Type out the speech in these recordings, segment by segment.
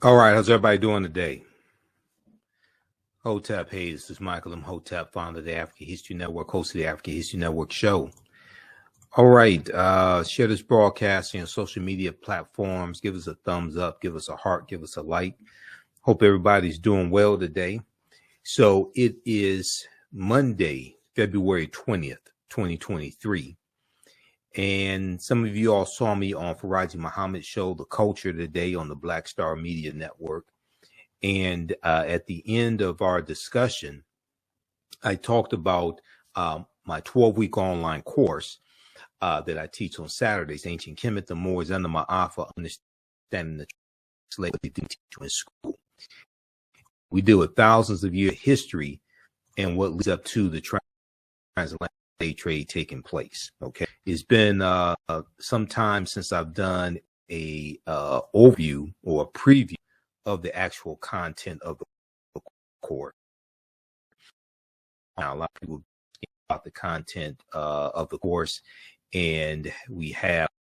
All right, how's everybody doing today? Hotep, hey, this is Michael Imhotep, founder of the African History Network, host of the African History Network show. All right, share this broadcast on social media platforms. Give us a thumbs up, give us a heart, give us a like. Hope everybody's doing well today. So it is Monday, February 20th, 2023. And some of you all saw me on Faraji Muhammad's show, The Culture Today, on the Black Star Media Network. And at the end of our discussion, I talked about my 12-week online course that I teach on Saturdays, Ancient Kemet, the Moors, and the Ma'afa, Understanding the Slavery they teach you in school. We deal with thousands of years of history and what leads up to the transatlantic slave trade taking place. Okay, it's been some time since I've done a overview or a preview of the actual content of the course. Now, a lot of people about the content of the course, and we have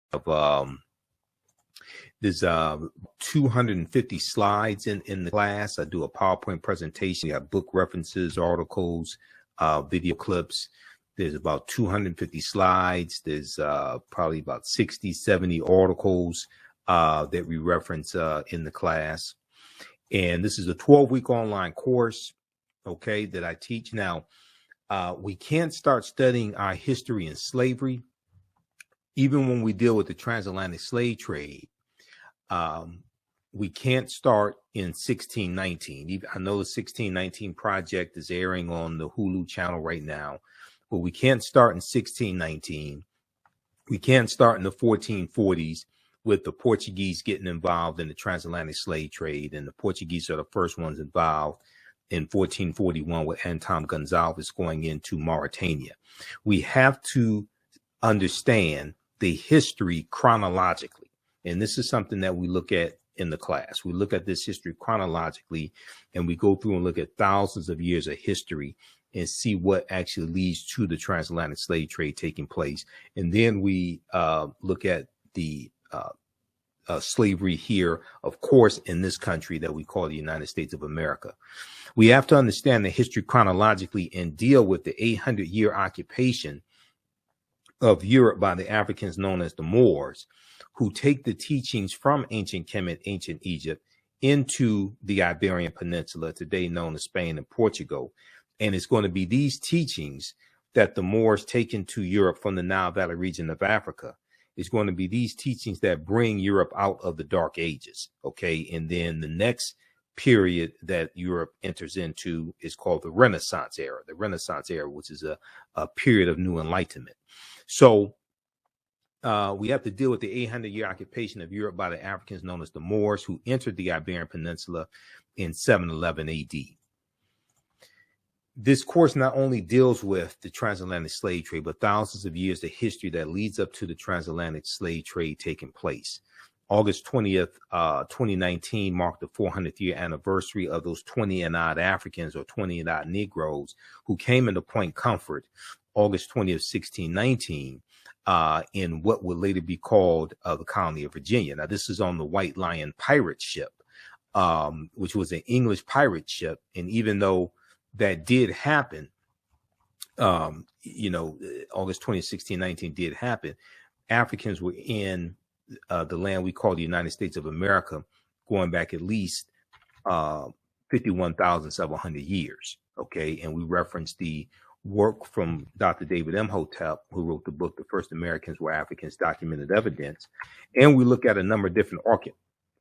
there's 250 slides in the class. I do a PowerPoint presentation. We have book references, articles, video clips. There's about 250 slides. There's probably about 60, 70 articles that we reference in the class. And this is a 12-week online course, okay, that I teach. Now, we can't start studying our history in slavery, even when we deal with the transatlantic slave trade. We can't start in 1619. I know the 1619 project is airing on the Hulu channel right now, but we can't start in 1619. We can't start in the 1440s. With the Portuguese getting involved in the transatlantic slave trade, and the Portuguese are the first ones involved in 1441 with Anton Gonzalez going into Mauritania. We have to understand the history chronologically, and this is something that we look at in the class. We look at this history chronologically, and we go through and look at thousands of years of history and see what actually leads to the transatlantic slave trade taking place. And then we look at the slavery here, of course, in this country that we call the United States of America. We have to understand the history chronologically and deal with the 800-year occupation of Europe by the Africans known as the Moors, who take the teachings from ancient Kemet, ancient Egypt, into the Iberian Peninsula, today known as Spain and Portugal. And it's going to be these teachings that the Moors take into Europe from the Nile Valley region of Africa. It's going to be these teachings that bring Europe out of the Dark Ages, okay? And then the next period that Europe enters into is called the Renaissance era, which is a period of new enlightenment. So we have to deal with the 800-year occupation of Europe by the Africans known as the Moors, who entered the Iberian Peninsula in 711 AD. This course not only deals with the transatlantic slave trade, but thousands of years of history that leads up to the transatlantic slave trade taking place. August 20th, 2019 marked the 400th year anniversary of those 20 and odd Africans or 20 and odd Negroes who came into Point Comfort August 20th, 1619, in what would later be called the colony of Virginia. Now, this is on the White Lion pirate ship, which was an English pirate ship. And even though that did happen, August 20th, 1619 did happen, Africans were in the land we call the United States of America, going back at least 51,700 years. Okay. And we reference the work from Dr. David Imhotep, who wrote the book, The First Americans Were Africans, Documented Evidence. And we look at a number of different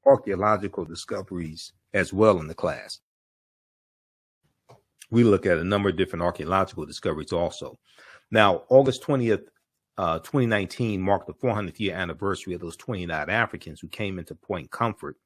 archaeological discoveries as well in the class. We look at a number of different archaeological discoveries also. Now, August 20th, 2019 marked the 400th year anniversary of those 29 Africans who came into Point Comfort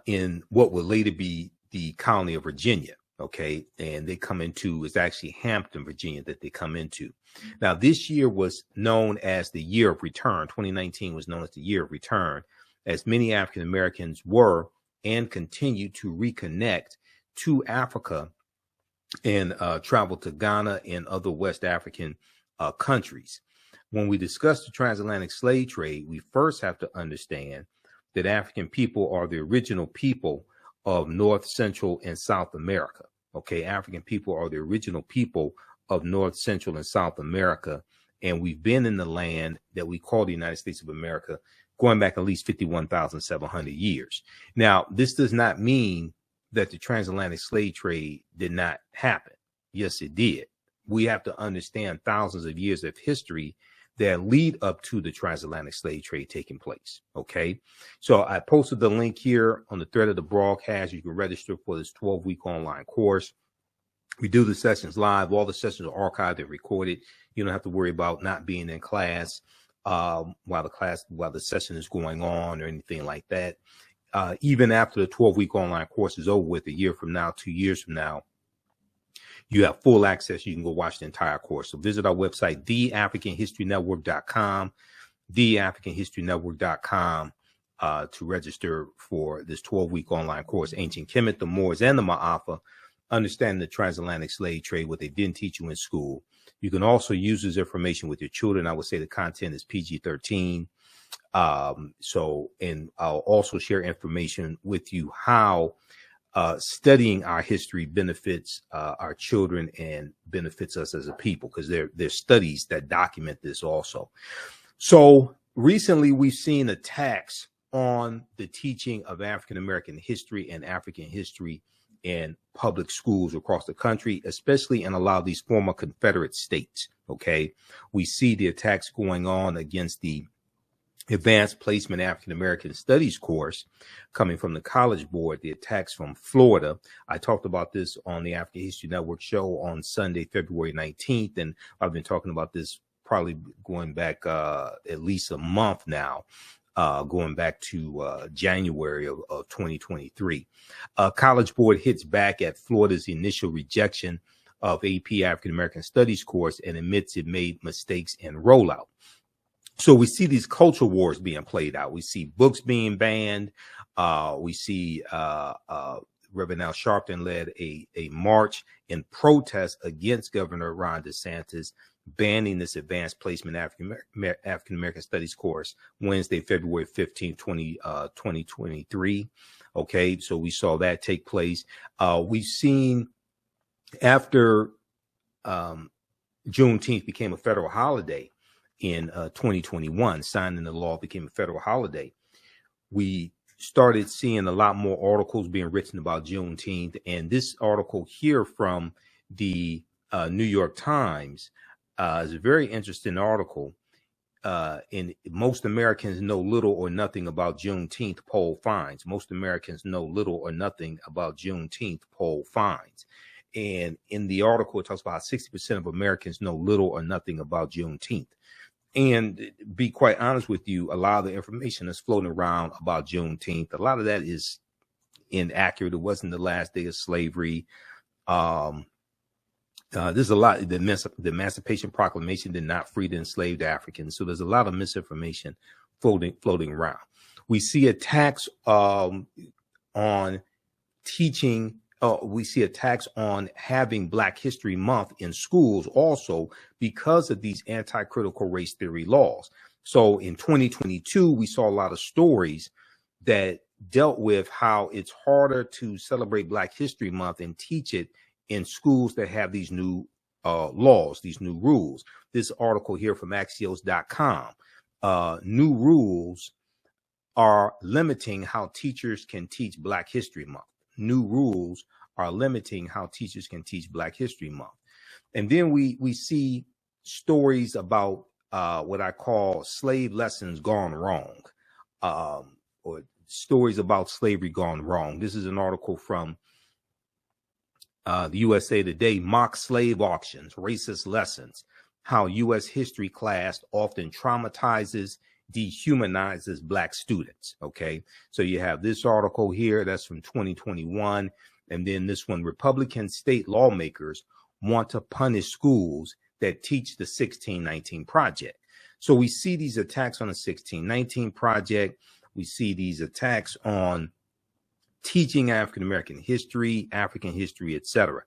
in what would later be the colony of Virginia. Okay. And they come into, it's actually Hampton, Virginia, that they come into. Now, this year was known as the year of return. 2019 was known as the year of return, as many African Americans were and continue to reconnect to Africa and travel to Ghana and other West African countries. When we discuss the transatlantic slave trade, we first have to understand that African people are the original people of North, Central, and South America. Okay, African people are the original people of North, Central, and South America. And we've been in the land that we call the United States of America going back at least 51,700 years. Now, this does not mean that the transatlantic slave trade did not happen. Yes, it did. We have to understand thousands of years of history that lead up to the transatlantic slave trade taking place. Okay, so I posted the link here on the thread of the broadcast. You can register for this 12-week online course. We do the sessions live. All the sessions are archived and recorded. You don't have to worry about not being in class while the session is going on or anything like that. Even after the 12-week online course is over with, a year from now, 2 years from now, you have full access. You can go watch the entire course. So visit our website, theafricanhistorynetwork.com, theafricanhistorynetwork.com, to register for this 12-week online course, Ancient Kemet, the Moors, and the Ma'afa, understanding the transatlantic slave trade, what they didn't teach you in school. You can also use this information with your children. I would say the content is PG-13. And I'll also share information with you how studying our history benefits our children and benefits us as a people, because there's studies that document this also. So recently we've seen attacks on the teaching of African American history and African history in public schools across the country, especially in a lot of these former Confederate states. Okay, we see the attacks going on against the Advanced Placement African American Studies course coming from the College Board, the attacks from Florida. I talked about this on the African History Network show on Sunday, February 19th, and I've been talking about this probably going back at least a month now, going back to January of 2023. College Board hits back at Florida's initial rejection of AP African American Studies course and admits it made mistakes in rollout. So we see these culture wars being played out. We see books being banned. We see Reverend Al Sharpton led a march in protest against Governor Ron DeSantis banning this Advanced Placement African American Studies course Wednesday, February 15th, 2023. Okay, so we saw that take place. We've seen after Juneteenth became a federal holiday in 2021, signing the law became a federal holiday, we started seeing a lot more articles being written about Juneteenth. And this article here from the New York Times is a very interesting article. And most Americans know little or nothing about Juneteenth, poll finds. Most Americans know little or nothing about Juneteenth, poll finds. And in the article, it talks about 60% of Americans know little or nothing about Juneteenth. And be quite honest with you, a lot of the information that's floating around about Juneteenth, a lot of that is inaccurate. It wasn't the last day of slavery. There's a lot. The Emancipation Proclamation did not free the enslaved Africans. So there's a lot of misinformation floating around. We see attacks on teaching. We see attacks on having Black History Month in schools also because of these anti-critical race theory laws. So in 2022, we saw a lot of stories that dealt with how it's harder to celebrate Black History Month and teach it in schools that have these new laws, these new rules. This article here from Axios.com, new rules are limiting how teachers can teach Black History Month. New rules are limiting how teachers can teach Black History Month. And then we see stories about what I call slave lessons gone wrong, or stories about slavery gone wrong. This is an article from the USA Today, mock slave auctions, racist lessons, how U.S. history class often traumatizes, dehumanizes Black students. Okay, so you have this article here that's from 2021, and then this one, Republican state lawmakers want to punish schools that teach the 1619 Project. So we see these attacks on the 1619 Project. We see these attacks on teaching African American history, African history, etc.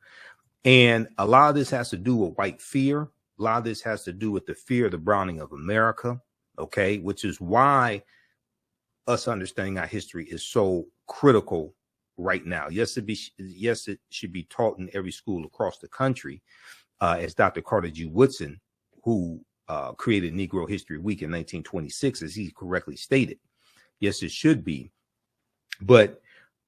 And a lot of this has to do with white fear. A lot of this has to do with the fear of the browning of America. Okay, which is why us understanding our history is so critical right now. Yes, it should be taught in every school across the country, as Dr. Carter G. Woodson, who created Negro History Week in 1926, as he correctly stated. Yes, it should be. But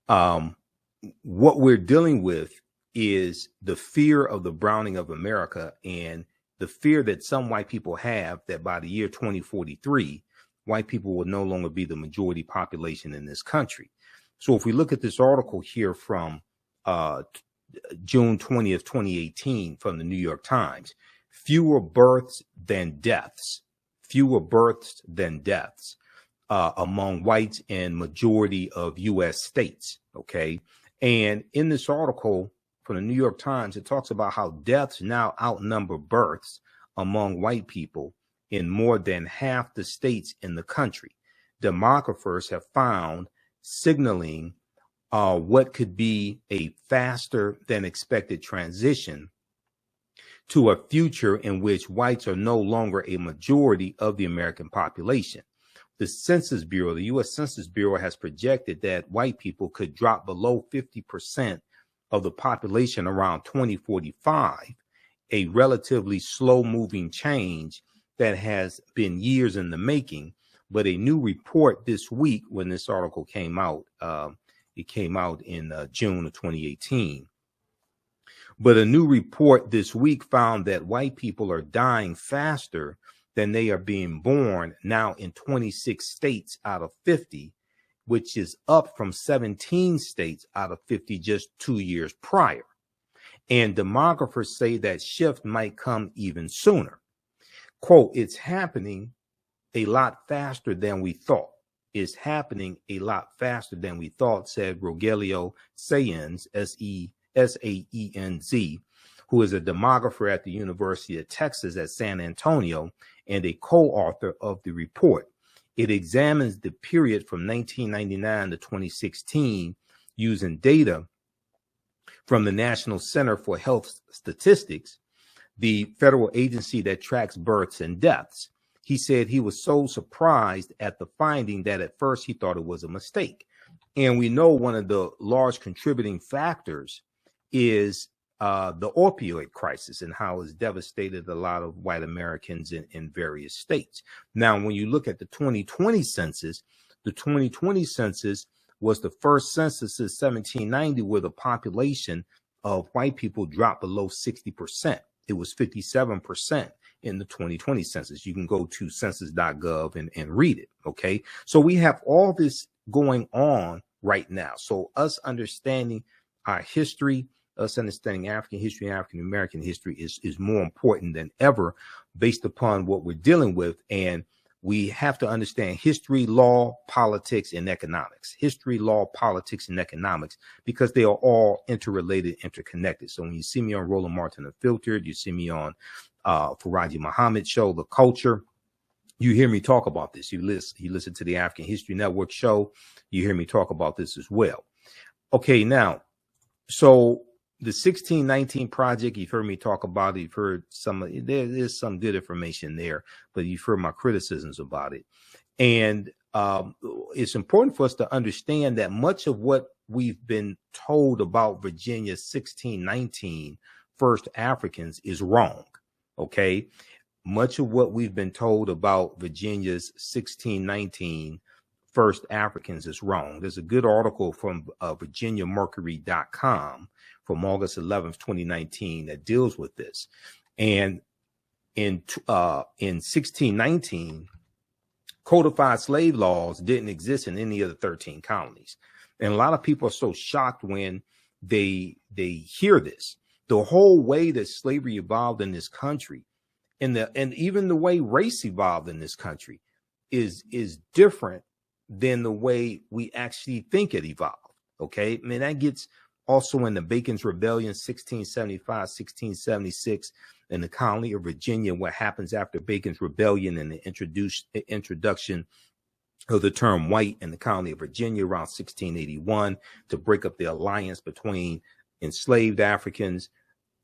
what we're dealing with is the fear of the browning of America, and the fear that some white people have that by the year 2043, white people will no longer be the majority population in this country. So if we look at this article here from June 20th, 2018 from the New York Times, fewer births than deaths among whites in majority of U.S. states. Okay. And in this article from the New York Times, it talks about how deaths now outnumber births among white people in more than half the states in the country. Demographers have found signaling what could be a faster than expected transition to a future in which whites are no longer a majority of the American population. The Census Bureau, the U.S. Census Bureau, has projected that white people could drop below 50% of the population around 2045, a relatively slow-moving change that has been years in the making. But a new report this week, when this article came out, it came out in June of 2018. But a new report this week found that white people are dying faster than they are being born now in 26 states out of 50, which is up from 17 states out of 50 just 2 years prior. And demographers say that shift might come even sooner. Quote, "It's happening a lot faster than we thought. It's happening a lot faster than we thought," said Rogelio Saenz, Saenz, who is a demographer at the University of Texas at San Antonio and a co-author of the report. It examines the period from 1999 to 2016 using data from the National Center for Health Statistics, the federal agency that tracks births and deaths. He said he was so surprised at the finding that at first he thought it was a mistake. And we know one of the large contributing factors is the opioid crisis and how it's devastated a lot of white Americans in various states. Now, when you look at the 2020 census, the 2020 census was the first census since 1790 where the population of white people dropped below 60%. It was 57% in the 2020 census. You can go to census.gov and read it. Okay. So we have all this going on right now. So us understanding our history, us understanding African history, African American history is more important than ever based upon what we're dealing with. And we have to understand history, law, politics, and economics. History, law, politics, and economics, because they are all interrelated, interconnected. So when you see me on Roland Martin Unfiltered, you see me on Faraji Muhammad show, The Culture, you hear me talk about this. You listen to the African History Network show, you hear me talk about this as well. Okay, now, so the 1619 project, you've heard me talk about it. You've heard there's some good information there, but you've heard my criticisms about it. And it's important for us to understand that much of what we've been told about Virginia's 1619 first Africans is wrong. Okay. Much of what we've been told about Virginia's 1619 first Africans is wrong. There's a good article from VirginiaMercury.com from August 11th, 2019 that deals with this. And in 1619, codified slave laws didn't exist in any of the 13 colonies. And a lot of people are so shocked when they hear this. The whole way that slavery evolved in this country and even the way race evolved in this country is different than the way we actually think it evolved. Okay. I mean, that gets also in the Bacon's Rebellion, 1675, 1676, in the colony of Virginia, what happens after Bacon's Rebellion and the introduction of the term white in the colony of Virginia around 1681 to break up the alliance between enslaved Africans,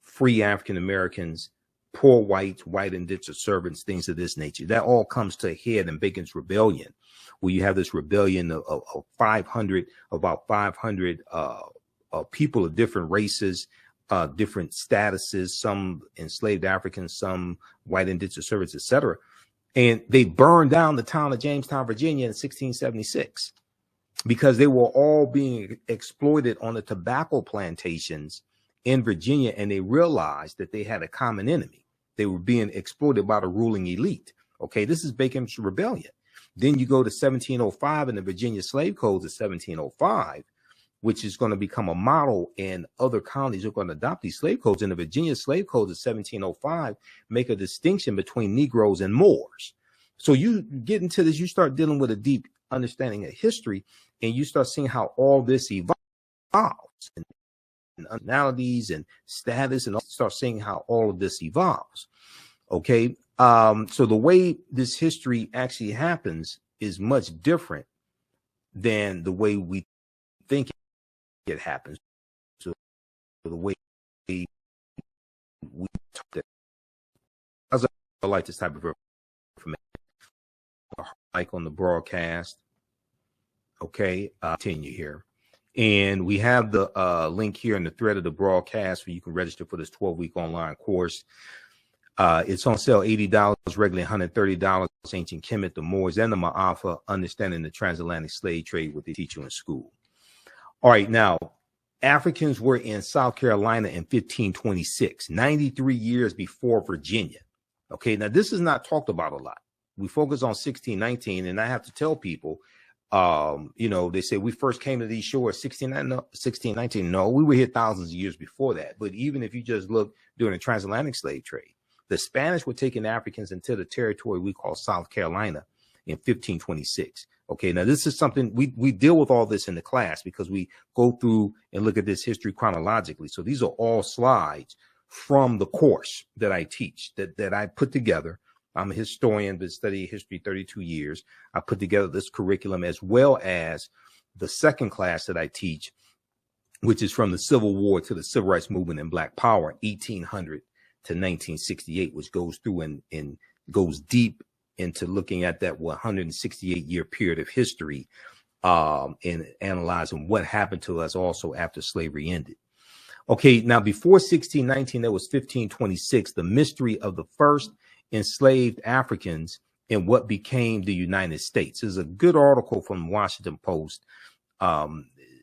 free African Americans, poor whites, white indentured servants, things of this nature. That all comes to a head in Bacon's Rebellion, where you have this rebellion of 500, about 500 people of different races, different statuses, some enslaved Africans, some white indentured servants, etc. And they burned down the town of Jamestown, Virginia in 1676 because they were all being exploited on the tobacco plantations in Virginia. And they realized that they had a common enemy. They were being exploited by the ruling elite. Okay, this is Bacon's Rebellion. Then you go to 1705 and the Virginia Slave Codes of 1705, which is going to become a model, and other colonies are going to adopt these slave codes. And the Virginia Slave Codes of 1705 make a distinction between Negroes and Moors. So you get into this, you start dealing with a deep understanding of history, and you start seeing how all this evolves, and nationalities and status, and start seeing how all of this evolves. Okay. So the way this history actually happens is much different than the way we think it happens. So the way we talk, I like this type of information. Like on the broadcast. Okay, continue here. And we have the link here in the thread of the broadcast where you can register for this 12-week online course. It's on sale, $80, regularly $130. Ancient Kemet, the Moors, and the Ma'afa, understanding the transatlantic slave trade, what they teach you in school. All right, now, Africans were in South Carolina in 1526, 93 years before Virginia. Okay, now this is not talked about a lot. We focus on 1619, and I have to tell people, you know, they say we first came to these shores 1619. No, we were here thousands of years before that. But even if you just look during the transatlantic slave trade, the Spanish were taking Africans into the territory we call South Carolina in 1526. Okay, now this is something we deal with all this in the class because we go through and look at this history chronologically. So these are all slides from the course that I teach, that I put together. I'm a historian, been studying history 32 years. I put together this curriculum as well as the second class that I teach, which is from the Civil War to the Civil Rights Movement and Black Power, 1800 to 1968, which goes through and goes deep into looking at that 168-year period of history and analyzing what happened to us also after slavery ended. Okay, now before 1619, there was 1526, the mystery of the first enslaved Africans in what became the United States. There's a good article from Washington Post,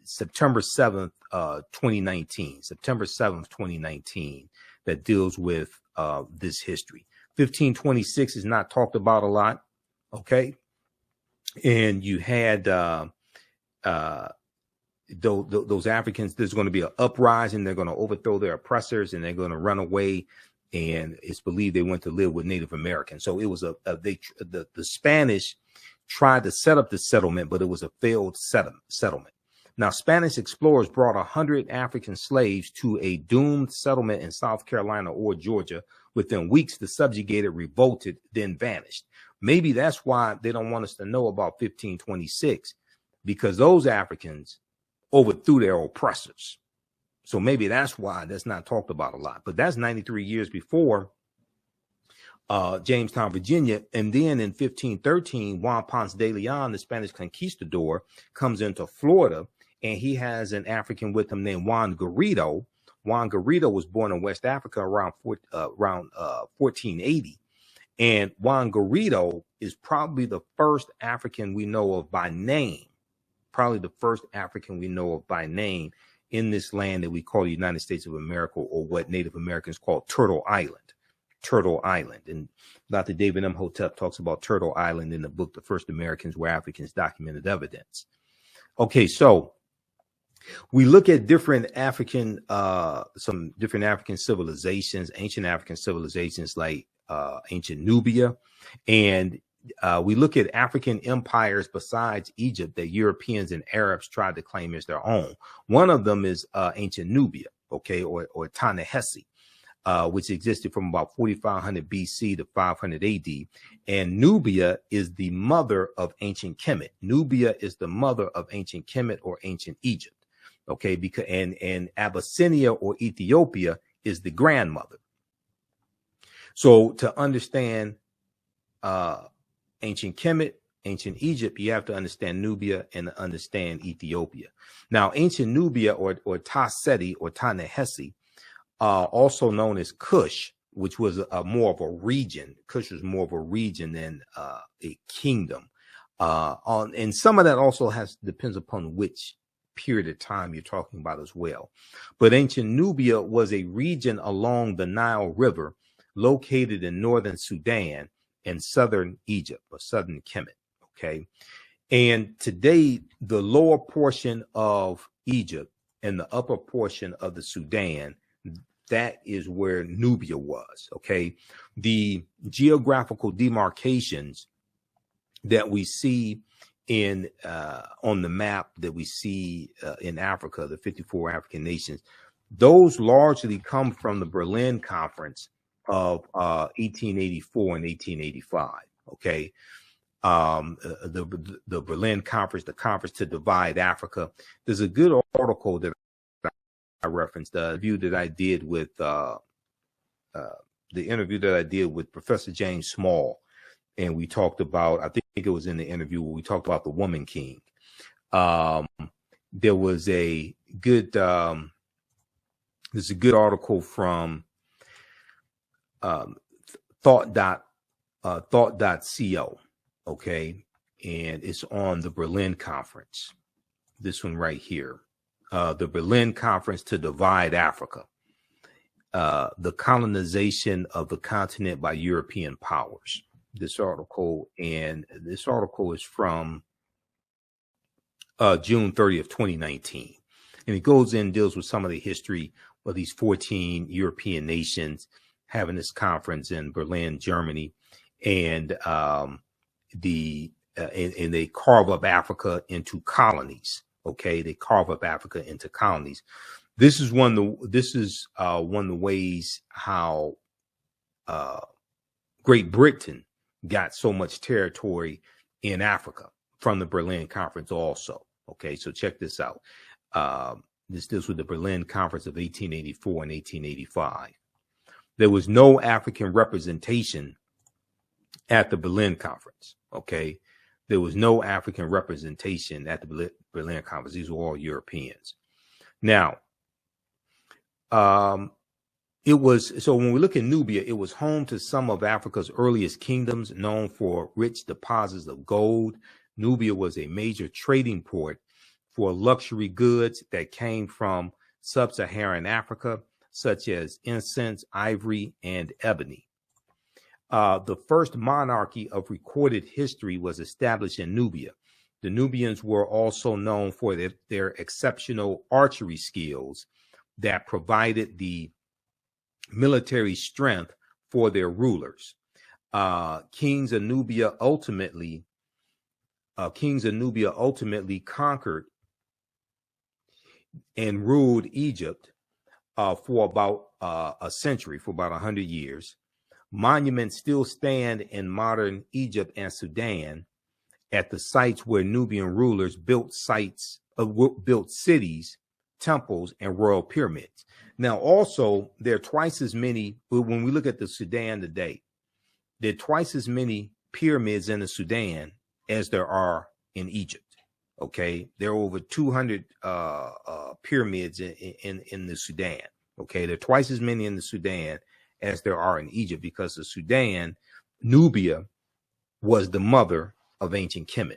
September 7th, 2019, September 7th, 2019, that deals with this history. 1526 is not talked about a lot. Okay. And you had those Africans, there's going to be an uprising. They're going to overthrow their oppressors and they're going to run away. And it's believed they went to live with Native Americans. So it was the Spanish tried to set up the settlement, but it was a failed settlement. Now, Spanish explorers brought 100 African slaves to a doomed settlement in South Carolina or Georgia. Within weeks, the subjugated revolted, then vanished. Maybe that's why they don't want us to know about 1526, because those Africans overthrew their oppressors. So maybe that's why that's not talked about a lot. But that's 93 years before Jamestown, Virginia. And then in 1513, Juan Ponce de Leon, the Spanish conquistador, comes into Florida, and he has an African with him named Juan Garrido. Juan Garrido was born in West Africa around 1480. And Juan Garrido is probably the first African we know of by name, in this land that we call the United States of America, or what Native Americans call Turtle Island. And Dr. David Imhotep talks about Turtle Island in the book, The First Americans Were Africans, Documented Evidence. Okay, so we look at different African, some different African civilizations, ancient African civilizations like ancient Nubia. And we look at African empires besides Egypt that Europeans and Arabs tried to claim as their own. One of them is ancient Nubia, okay, or Ta-Nehisi, which existed from about 4500 BC to 500 AD. And Nubia is the mother of ancient Kemet. Nubia is the mother of ancient Kemet or ancient Egypt. Okay, and Abyssinia or Ethiopia is the grandmother. So to understand ancient Kemet, ancient Egypt, you have to understand Nubia and understand Ethiopia. Now, ancient Nubia or Ta-Seti or Ta-Nehesi, also known as Kush, which was more of a region. Kush was more of a region than a kingdom. And some of that also depends upon which period of time you're talking about as well. But ancient Nubia was a region along the Nile River located in northern Sudan and southern Egypt or southern Kemet. Okay. And today, the lower portion of Egypt and the upper portion of the Sudan, that is where Nubia was. Okay. The geographical demarcations that we see in on the map that we see in Africa, the 54 African nations, those largely come from the Berlin Conference of 1884 and 1885. Okay. The Berlin Conference, the conference to divide Africa. There's a good article that I referenced, the interview that I did with Professor James Small, and we talked about, I think it was in the interview where we talked about the Woman King. There was a good there's a good article from thought.co. Okay, and it's on the Berlin Conference. This one right here, the Berlin Conference to divide Africa, the colonization of the continent by European powers. This article is from June 30th, 2019, and it goes in, deals with some of the history of these 14 European nations having this conference in Berlin, Germany, and and they carve up Africa into colonies. Okay, they carve up Africa into colonies. This is one of the ways how Great Britain got so much territory in Africa from the Berlin Conference also. Okay, so check this out. This deals with the Berlin Conference of 1884 and 1885. There was no African representation at the Berlin Conference. Okay, there was no African representation at the Berlin Conference. These were all Europeans. Now, so when we look at Nubia, it was home to some of Africa's earliest kingdoms, known for rich deposits of gold. Nubia was a major trading port for luxury goods that came from sub-Saharan Africa, such as incense, ivory, and ebony. The first monarchy of recorded history was established in Nubia. The Nubians were also known for their exceptional archery skills that provided the military strength for their rulers. Kings of Nubia ultimately conquered and ruled Egypt for about a century, for about 100 years. Monuments still stand in modern Egypt and Sudan at the sites where Nubian rulers built cities, temples, and royal pyramids. Now, also, there are twice as many, when we look at the Sudan today, there are twice as many pyramids in the Sudan as there are in Egypt. Okay, there are over 200 pyramids in the Sudan. Okay, there are twice as many in the Sudan as there are in Egypt, because the Sudan, Nubia, was the mother of ancient Kemet.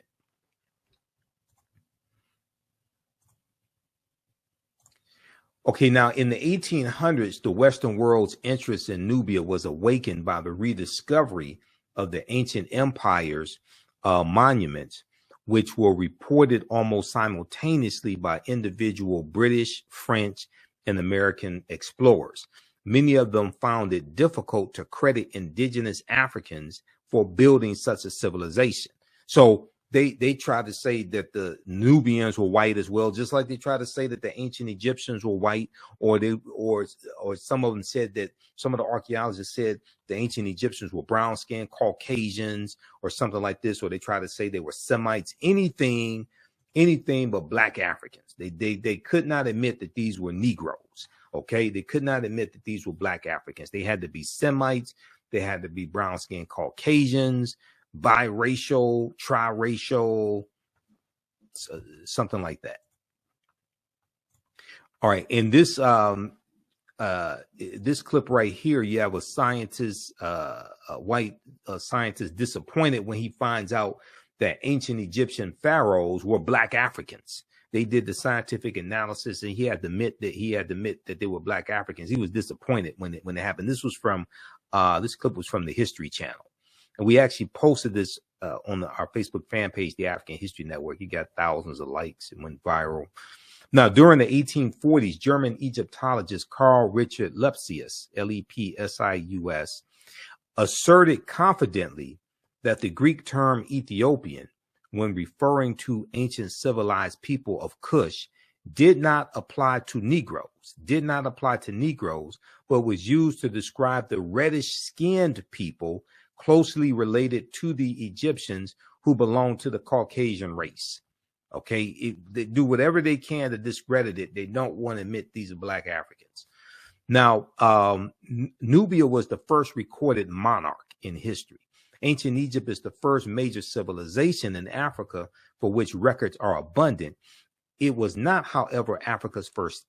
Okay, now in the 1800s, the Western world's interest in Nubia was awakened by the rediscovery of the ancient empire's monuments, which were reported almost simultaneously by individual British, French, and American explorers. Many of them found it difficult to credit indigenous Africans for building such a civilization. So they tried to say that the Nubians were white as well, just like they tried to say that the ancient Egyptians were white, or some of them said that, some of the archaeologists said the ancient Egyptians were brown skinned Caucasians or something like this, or they tried to say they were Semites, anything but black Africans. They could not admit that these were Negroes. Okay, they could not admit that these were black Africans. They had to be Semites. They had to be brown-skinned Caucasians, biracial, triracial, something like that. All right, in this this clip right here, you have a scientist, a white scientist, disappointed when he finds out that ancient Egyptian pharaohs were Black Africans. They did the scientific analysis, and he had to admit that they were Black Africans. He was disappointed when it happened. This was from this clip was from the History Channel, and we actually posted this on our Facebook fan page, the African History Network. He got thousands of likes and went viral. Now, during the 1840s, German Egyptologist Carl Richard Lepsius, Lepsius, asserted confidently that the Greek term Ethiopian, when referring to ancient civilized people of Kush, did not apply to Negroes, but was used to describe the reddish-skinned people closely related to the Egyptians who belonged to the Caucasian race. Okay, they do whatever they can to discredit it. They don't want to admit these are Black Africans. Now, Nubia was the first recorded monarch in history. Ancient Egypt is the first major civilization in Africa for which records are abundant. It was not, however, Africa's first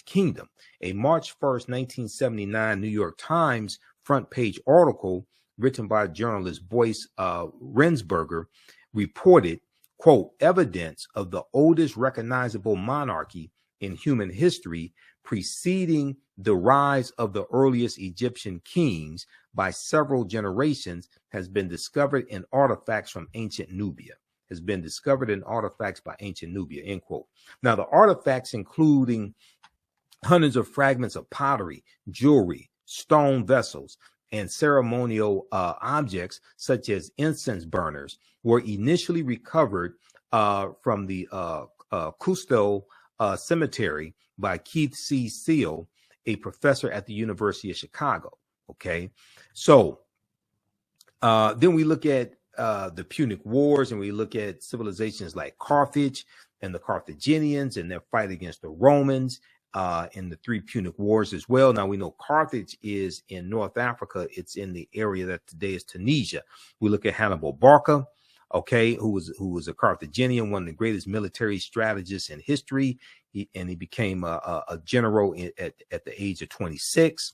kingdom. A March 1st, 1979 New York Times front page article written by journalist Boyce Rensberger reported, quote, evidence of the oldest recognizable monarchy in human history preceding the rise of the earliest Egyptian kings by several generations has been discovered in artifacts from ancient Nubia. End quote. Now, the artifacts including hundreds of fragments of pottery, jewelry, stone vessels, and ceremonial objects such as incense burners were initially recovered from the Cusco Cemetery by Keith C. Seal, a professor at the University of Chicago. Okay, so then we look at the Punic Wars, and we look at civilizations like Carthage and the Carthaginians and their fight against the Romans in the three Punic Wars as well. Now, we know Carthage is in North Africa. It's in the area that today is Tunisia. We look at Hannibal Barca, okay, who was a Carthaginian, one of the greatest military strategists in history. He became a general at the age of 26.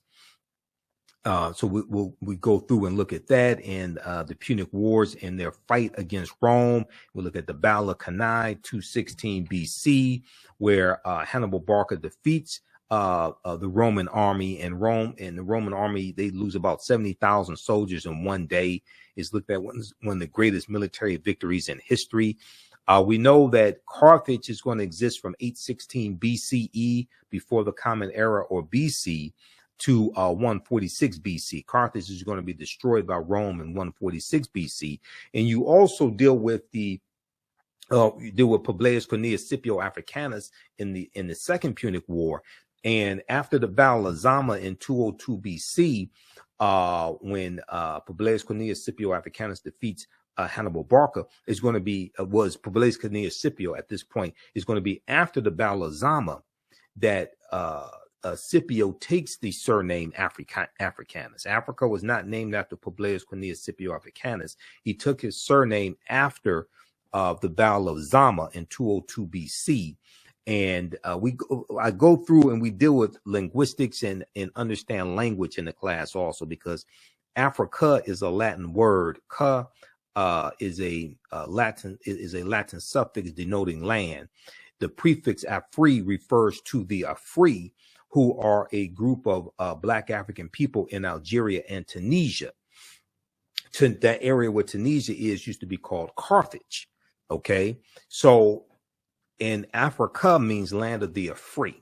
So we go through and look at that and the Punic Wars and their fight against Rome. We look at the Battle of Cannae, 216 BC, where Hannibal Barca defeats the Roman army, and the Roman army, they lose about 70,000 soldiers in one day. Is looked at one of the greatest military victories in history. We know that Carthage is going to exist from 816 BCE, before the Common Era, or BC, to 146 BC. Carthage is going to be destroyed by Rome in 146 BC. And you also deal with Publius Cornelius Scipio Africanus in the Second Punic War. And after the Battle of Zama in 202 BC, when Publius Cornelius Scipio Africanus defeats Hannibal Barca, is going to be was Publius Cornelius Scipio at this point, is going to be after the Battle of Zama that Scipio takes the surname Africanus. Africa was not named after Publius Cornelius Scipio Africanus. He took his surname after the Battle of Zama in 202 BC. And I go through and we deal with linguistics and understand language in the class also, because Africa is a Latin word. Ca is a Latin suffix denoting land. The prefix Afri refers to the Afri, who are a group of Black African people in Algeria and Tunisia. That area where Tunisia used to be called Carthage. Okay, so in Africa means land of the Afri.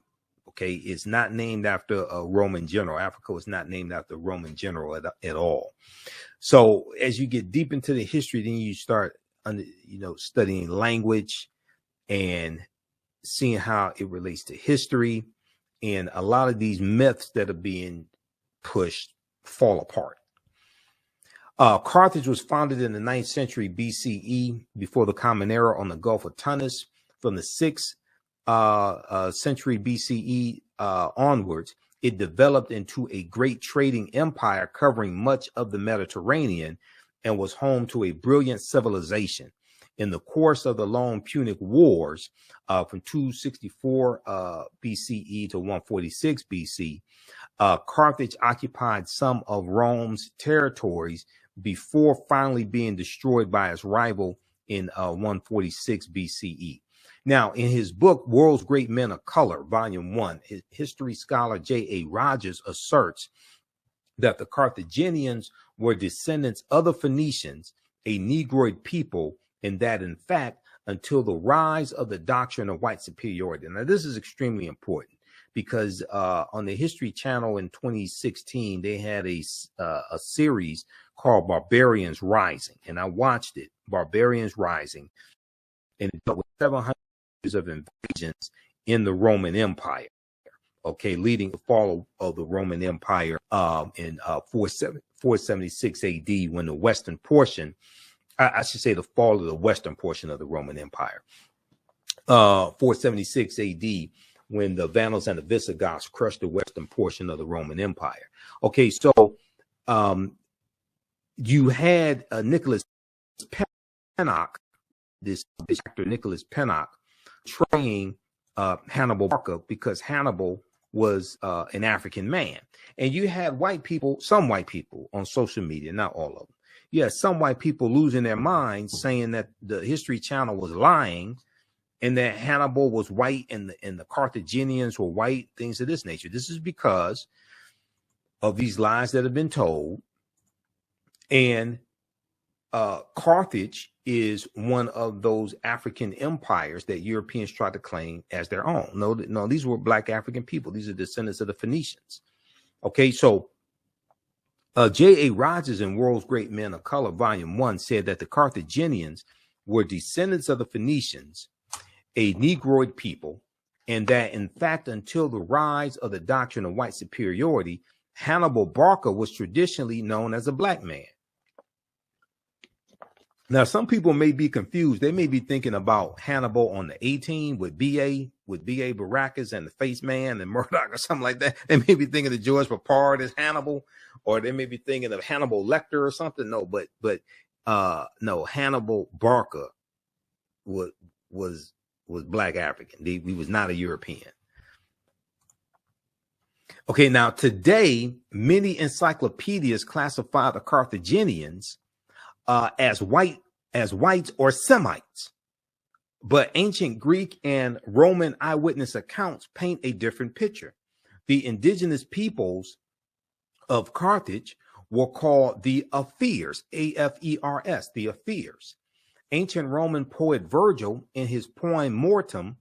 Okay, it's not named after a Roman general. Africa was not named after a Roman general at all. So as you get deep into the history, then you start studying language and seeing how it relates to history. And a lot of these myths that are being pushed fall apart. Carthage was founded in the 9th century BCE, before the Common Era, on the Gulf of Tunis. From the 6th century BCE onwards, it developed into a great trading empire covering much of the Mediterranean and was home to a brilliant civilization. In the course of the long Punic Wars from 264 BCE to 146 BC, Carthage occupied some of Rome's territories before finally being destroyed by its rival in 146 BCE. Now, in his book, World's Great Men of Color, Volume 1, history scholar J.A. Rogers asserts that the Carthaginians were descendants of the Phoenicians, a Negroid people, and that, in fact, until the rise of the doctrine of white superiority. Now, this is extremely important because on the History Channel in 2016, they had a series called Barbarians Rising, and I watched it, Barbarians Rising, and it dealt with 700 years of invasions in the Roman Empire, okay, leading to the fall of the Roman Empire in 476 AD, when the western portion, I should say the fall of the western portion of the Roman Empire, 476 AD, when the Vandals and the Visigoths crushed the western portion of the Roman Empire. Okay, so you had Nicholas Pennock, this actor Nicholas Pennock, portraying Hannibal Barca because Hannibal was an African man. And you had white people, some white people on social media, not all of them. You had some white people losing their minds saying that the History Channel was lying and that Hannibal was white and the Carthaginians were white, things of this nature. This is because of these lies that have been told. And Carthage is one of those African empires that Europeans tried to claim as their own. No, these were Black African people. These are descendants of the Phoenicians. Okay, so J.A. Rogers in World's Great Men of Color, Volume 1, said that the Carthaginians were descendants of the Phoenicians, a Negroid people, and that, in fact, until the rise of the doctrine of white superiority, Hannibal Barca was traditionally known as a Black man. Now, some people may be confused. They may be thinking about Hannibal on the A-Team with B.A. Baracus and the Face Man and Murdoch or something like that. They may be thinking of George Papard as Hannibal, or they may be thinking of Hannibal Lecter or something. No, but no, Hannibal Barca was Black African. He was not a European. Okay, now today, many encyclopedias classify the Carthaginians as whites or Semites, but ancient Greek and Roman eyewitness accounts paint a different picture. The indigenous peoples of Carthage were called the Afirs, A-F-E-R-S, the Afirs. Ancient Roman poet Virgil, in his poem Mortem,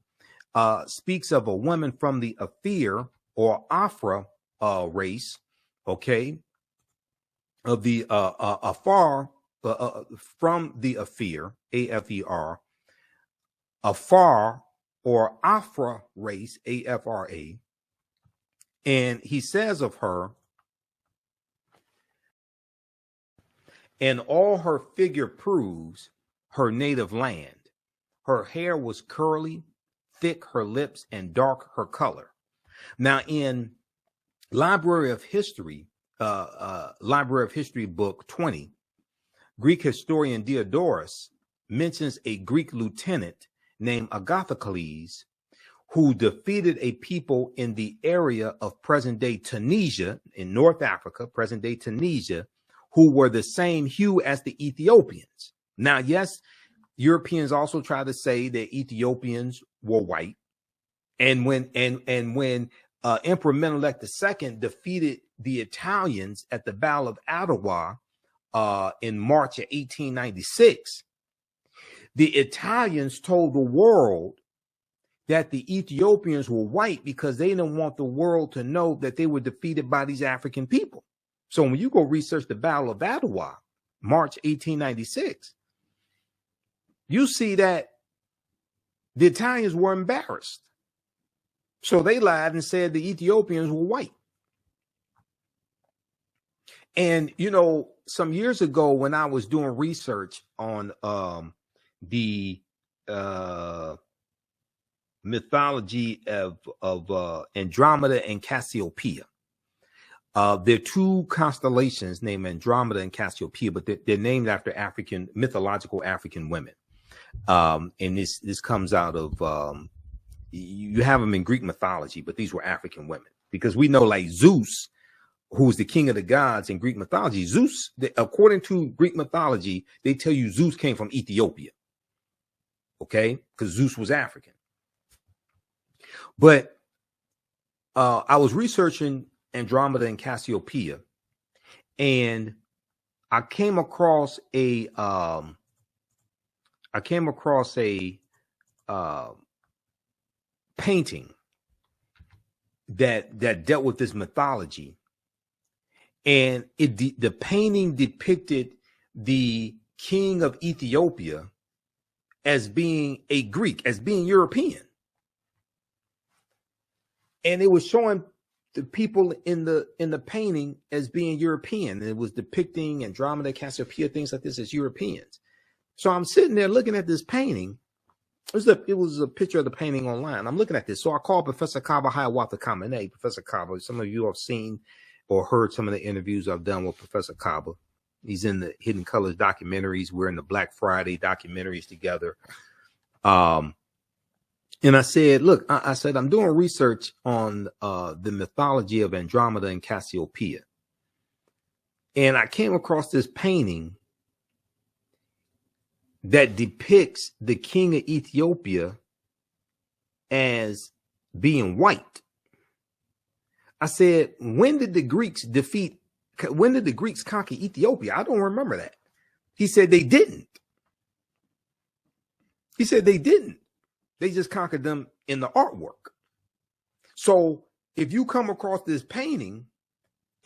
speaks of a woman from the Afir or Afra race, okay, of the Afar, from the Afir, A-F-E-R, Afar or Afra race, A-F-R-A, and he says of her, and all her figure proves her native land. Her hair was curly, thick her lips, and dark her color. Now, in Library of History book 20, Greek historian Diodorus mentions a Greek lieutenant named Agathocles who defeated a people in the area of present-day Tunisia in North Africa, present-day Tunisia, who were the same hue as the Ethiopians. Now, yes, Europeans also try to say that Ethiopians were white. And when Emperor Menelik II defeated the Italians at the Battle of Adwa in March of 1896, the Italians told the world that the Ethiopians were white because they didn't want the world to know that they were defeated by these African people. So when you go research the Battle of Adwa, March 1896, you see that the Italians were embarrassed. So they lied and said the Ethiopians were white. And, you know, some years ago when I was doing research on the mythology of Andromeda and Cassiopeia, There are two constellations named Andromeda and Cassiopeia, but they're named after mythological African women. And this comes out of, you have them in Greek mythology, but these were African women, because we know, like Zeus, who's the king of the gods in Greek mythology. Zeus, according to Greek mythology, they tell you Zeus came from Ethiopia. Okay, because Zeus was African. But I was researching Andromeda and Cassiopeia, and I came across a painting that dealt with this mythology, and the painting depicted the king of Ethiopia as being a Greek, as being European, and it was showing the people in the painting as being European. And it was depicting Andromeda, Cassiopeia, things like this as Europeans. So I'm sitting there looking at this painting. It was a picture of the painting online. I'm looking at this. So I called Professor Kaba Hiawatha Kamene. Professor Kaba, some of you have seen or heard some of the interviews I've done with Professor Kaba. He's in the Hidden Colors documentaries. We're in the Black Friday documentaries together. And I said, look, I said, I'm doing research on the mythology of Andromeda and Cassiopeia. And I came across this painting that depicts the king of Ethiopia as being white. I said, when did the Greeks conquer Ethiopia? I don't remember that. He said they didn't. He said they didn't. They just conquered them in the artwork. So if you come across this painting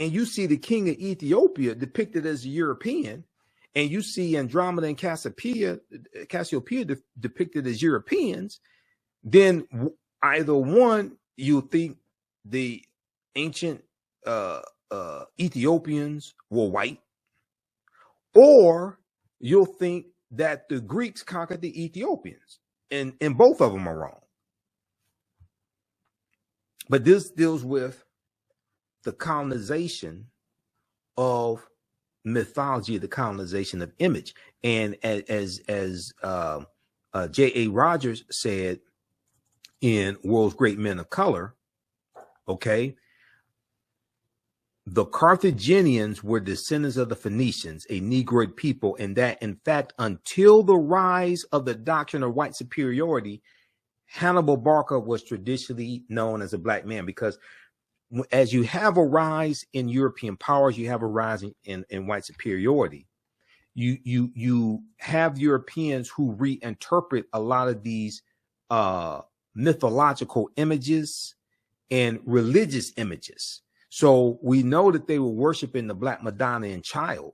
and you see the king of Ethiopia depicted as a European, and you see Andromeda and Cassiopeia depicted as Europeans, then either one, you think the ancient Ethiopians were white, or you'll think that the Greeks conquered the Ethiopians. And both of them are wrong. But this deals with the colonization of mythology, the colonization of image. And as J.A. Rogers said in World's Great Men of Color, okay, the Carthaginians were descendants of the Phoenicians, a Negroid people, and that, in fact, until the rise of the doctrine of white superiority, Hannibal Barca was traditionally known as a black man, because as you have a rise in European powers, you have a rise in white superiority. You have Europeans who reinterpret a lot of these mythological images and religious images. So we know that they were worshiping the Black Madonna Child,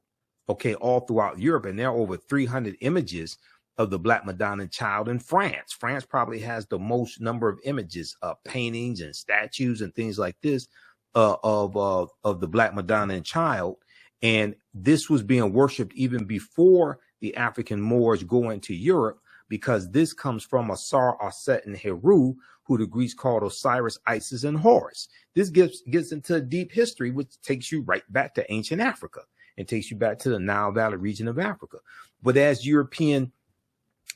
okay, all throughout Europe. And there are over 300 images of the Black Madonna Child in France. France probably has the most number of images, paintings and statues and things like this of the Black Madonna Child. And this was being worshipped even before the African Moors go into Europe, because this comes from Asar, Aset, and Heru, who the Greeks called Osiris, Isis, and Horus. This gets into a deep history, which takes you right back to ancient Africa and takes you back to the Nile Valley region of Africa. But as Europeans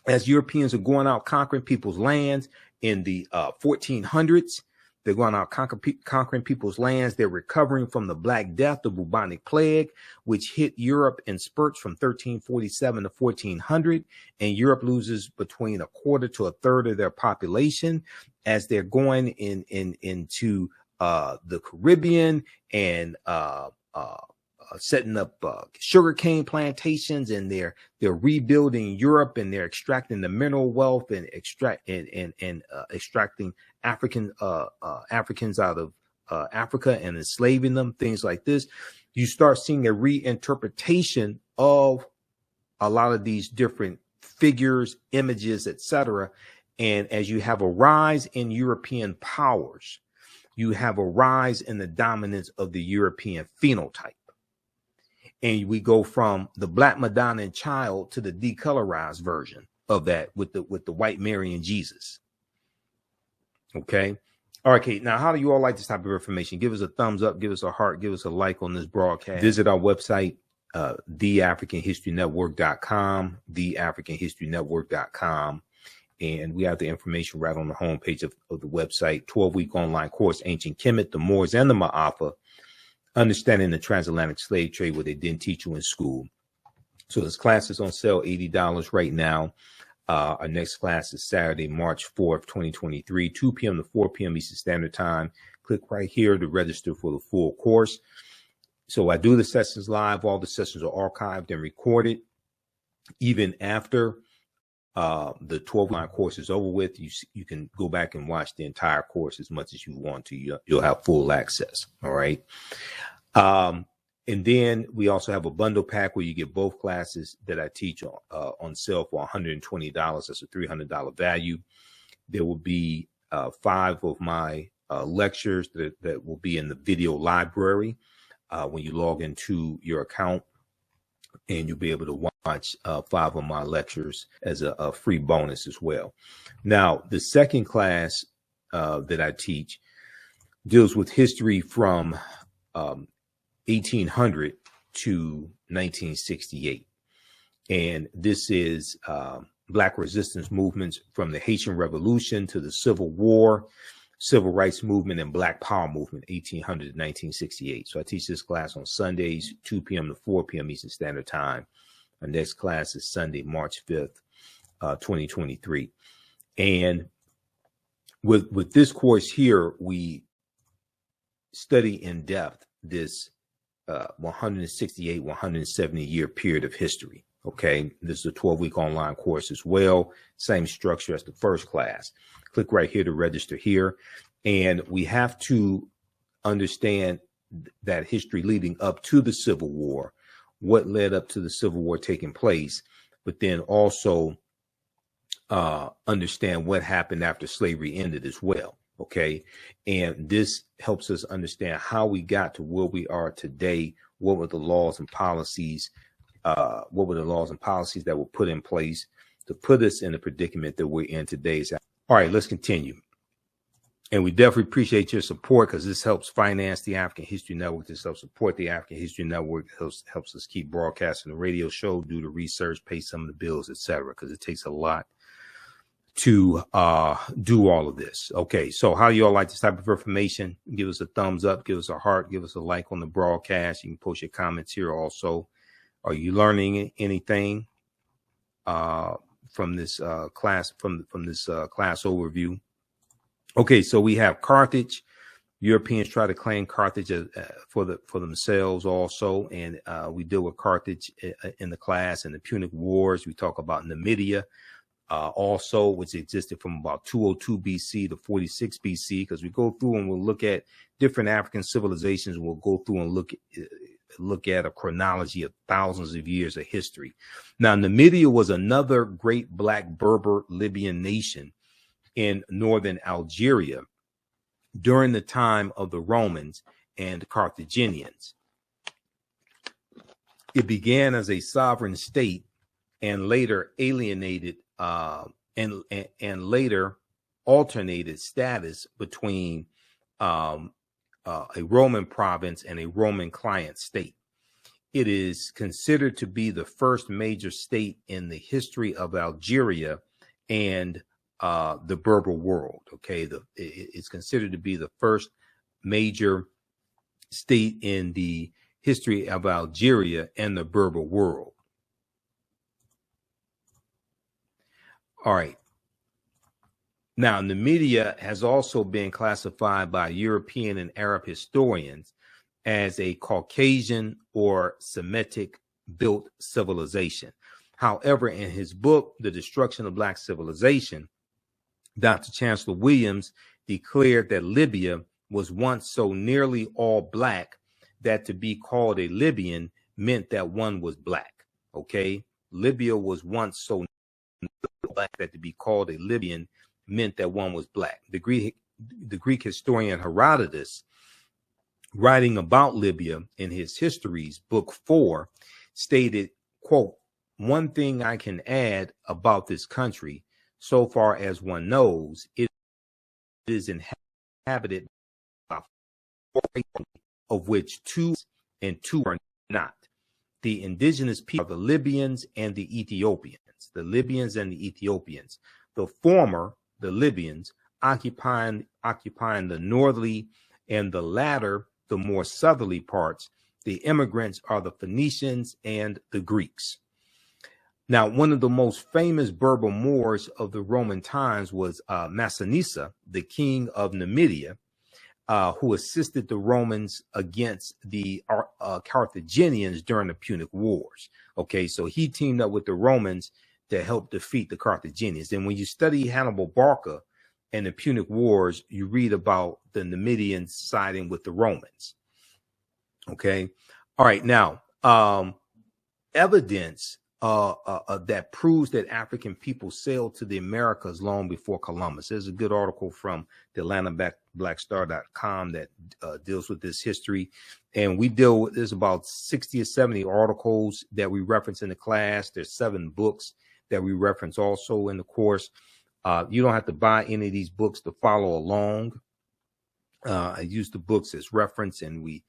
are going out conquering people's lands in the 1400s, they're going out conquering people's lands. They're recovering from the Black Death, the bubonic plague, which hit Europe in spurts from 1347 to 1400. And Europe loses between a quarter to a third of their population as they're going into the Caribbean and setting up sugarcane plantations, and they're rebuilding Europe, and they're extracting the mineral wealth and extracting Africans out of Africa and enslaving them, things like this. You start seeing a reinterpretation of a lot of these different figures, images, etc. And as you have a rise in European powers, you have a rise in the dominance of the European phenotype. And we go from the Black Madonna Child to the decolorized version of that with the white Mary and Jesus. Okay. All right, Kate. Now, how do you all like this type of information? Give us a thumbs up, give us a heart, give us a like on this broadcast. Visit our website, theafricanhistorynetwork.com, theafricanhistorynetwork.com. And we have the information right on the homepage of the website. 12-week online course, Ancient Kemet, the Moors, and the Ma'afa, Understanding the Transatlantic Slave Trade, what they didn't teach you in school. So this class is on sale, $80 right now. Our next class is Saturday, March 4th, 2023, 2 p.m. to 4 p.m. Eastern Standard Time. Click right here to register for the full course. So I do the sessions live. All the sessions are archived and recorded. Even after the 12-line course is over with, you can go back and watch the entire course as much as you want to. You'll have full access. All right. And then we also have a bundle pack where you get both classes that I teach on sale for $120. That's a $300 value. There will be 5 of my lectures that will be in the video library when you log into your account, and you'll be able to watch 5 of my lectures as a free bonus as well. Now, the second class that I teach deals with history from 1800 to 1968. And this is Black resistance movements from the Haitian Revolution to the Civil War, Civil Rights Movement, and Black Power Movement, 1800 to 1968. So I teach this class on Sundays, 2 p.m. to 4 p.m. Eastern Standard Time. Our next class is Sunday, March 5th, 2023. And with this course here, we study in depth this 168, 170 year period of history. Okay, this is a 12-week online course as well. Same structure as the first class. Click right here to register here. And we have to understand that history leading up to the Civil War, what led up to the Civil War taking place, but then also understand what happened after slavery ended as well. Okay. And this helps us understand how we got to where we are today. What were the laws and policies? What were the laws and policies that were put in place to put us in the predicament that we're in today? All right, let's continue. And we definitely appreciate your support, because this helps finance the African History Network. This helps support the African History Network. Helps us keep broadcasting the radio show, do the research, pay some of the bills, etc., because it takes a lot to do all of this. Okay, so how you all like this type of information? Give us a thumbs up, give us a heart, give us a like on the broadcast. You can post your comments here also. Are you learning anything from this class, from this class overview? Okay, so we have Carthage. Europeans try to claim Carthage for themselves also, and we deal with Carthage in the class. And the Punic Wars, we talk about Numidia also, which existed from about 202 BC to 46 BC, because we go through and we'll look at different African civilizations. We'll go through and look at a chronology of thousands of years of history. Now, Numidia was another great Black Berber Libyan nation in northern Algeria during the time of the Romans and Carthaginians. It began as a sovereign state and later alienated and later alternated status between a Roman province and a Roman client state. It is considered to be the first major state in the history of Algeria and the Berber world. Okay, it's considered to be the first major state in the history of Algeria and the Berber world. All right. Now, Numidia has also been classified by European and Arab historians as a Caucasian or Semitic built civilization. However, in his book, The Destruction of Black Civilization, Dr. Chancellor Williams declared that Libya was once so nearly all Black that to be called a Libyan meant that one was Black. Okay, Libya was once so Black that to be called a Libyan meant that one was Black. The Greek historian Herodotus, writing about Libya in his Histories, Book 4, stated, quote, "One thing I can add about this country, so far as one knows, it is inhabited inhabited by 4 of which 2 and 2 are not. The indigenous people are the Libyans and the Ethiopians. The Libyans and the Ethiopians. The former, the Libyans, occupying the northerly, and the latter, the more southerly parts. The immigrants are the Phoenicians and the Greeks. Now, one of the most famous Berber Moors of the Roman times was Massinissa, the king of Numidia, who assisted the Romans against the Carthaginians during the Punic Wars. Okay, so he teamed up with the Romans to help defeat the Carthaginians. And when you study Hannibal Barca and the Punic Wars, you read about the Numidians siding with the Romans. Okay, all right, now evidence that proves that African people sailed to the Americas long before Columbus. There's a good article from the AtlantaBlackStar.com that deals with this history. And we deal with, there's about 60 or 70 articles that we reference in the class. There's 7 books that we reference also in the course. You don't have to buy any of these books to follow along. I use the books as reference, and we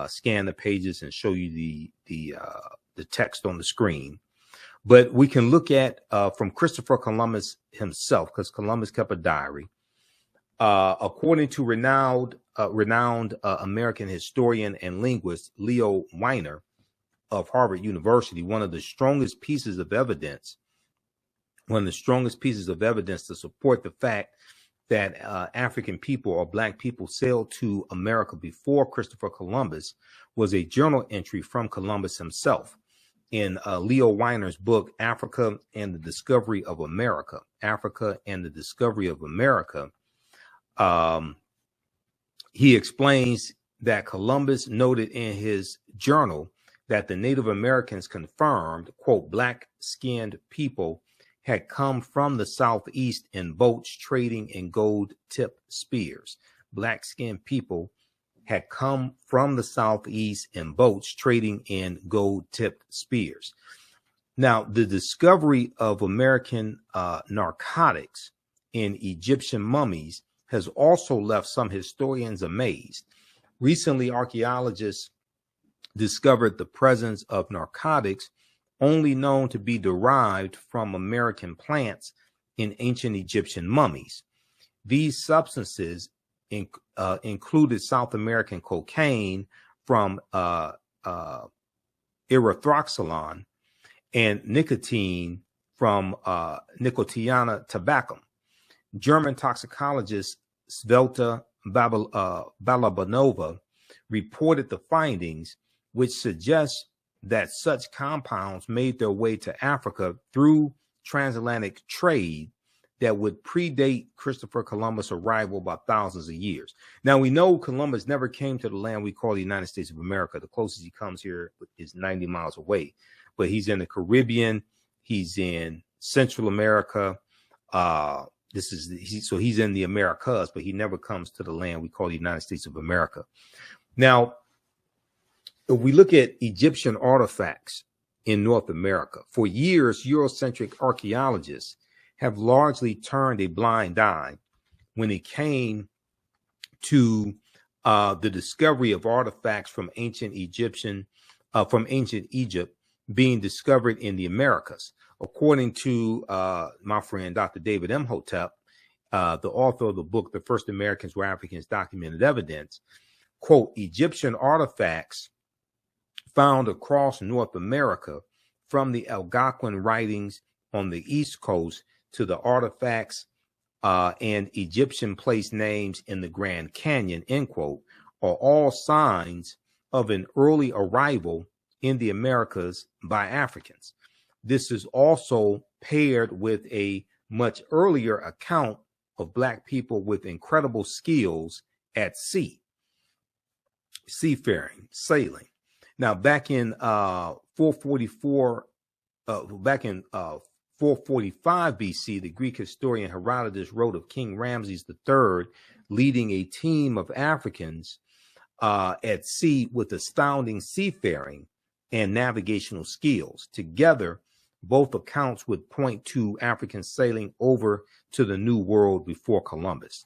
scan the pages and show you the text on the screen. But we can look at from Christopher Columbus himself, because Columbus kept a diary. According to renowned American historian and linguist Leo Weiner of Harvard University, one of the strongest pieces of evidence to support the fact that African people or Black people sailed to America before Christopher Columbus was a journal entry from Columbus himself. In Leo Weiner's book, Africa and the Discovery of America, he explains that Columbus noted in his journal that the Native Americans confirmed, quote, black-skinned people had come from the southeast in boats trading in gold-tipped spears. Black-skinned people had come from the southeast in boats trading in gold-tipped spears. Now, the discovery of American narcotics in Egyptian mummies has also left some historians amazed. Recently, archaeologists discovered the presence of narcotics only known to be derived from American plants in ancient Egyptian mummies. These substances included South American cocaine from erythroxylon and nicotine from Nicotiana tabacum. German toxicologist Svelta Balabanova reported the findings, which suggest that such compounds made their way to Africa through transatlantic trade that would predate Christopher Columbus' arrival by thousands of years. Now, we know Columbus never came to the land we call the United States of America. The closest he comes here is 90 miles away, but he's in the Caribbean. He's in Central America. So he's in the Americas, but he never comes to the land we call the United States of America. Now, if we look at Egyptian artifacts in North America, for years, Eurocentric archaeologists have largely turned a blind eye when it came to the discovery of artifacts from ancient Egypt being discovered in the Americas. According to my friend, Dr. David Imhotep, the author of the book, The First Americans Were Africans, Documented Evidence, quote, Egyptian artifacts found across North America, from the Algonquin writings on the East Coast to the artifacts and Egyptian place names in the Grand Canyon, end quote, are all signs of an early arrival in the Americas by Africans. This is also paired with a much earlier account of Black people with incredible skills at sea, seafaring, sailing. Now, back in 445 BC, the Greek historian Herodotus wrote of King Ramses III leading a team of Africans at sea with astounding seafaring and navigational skills. Together, both accounts would point to African sailing over to the New World before Columbus.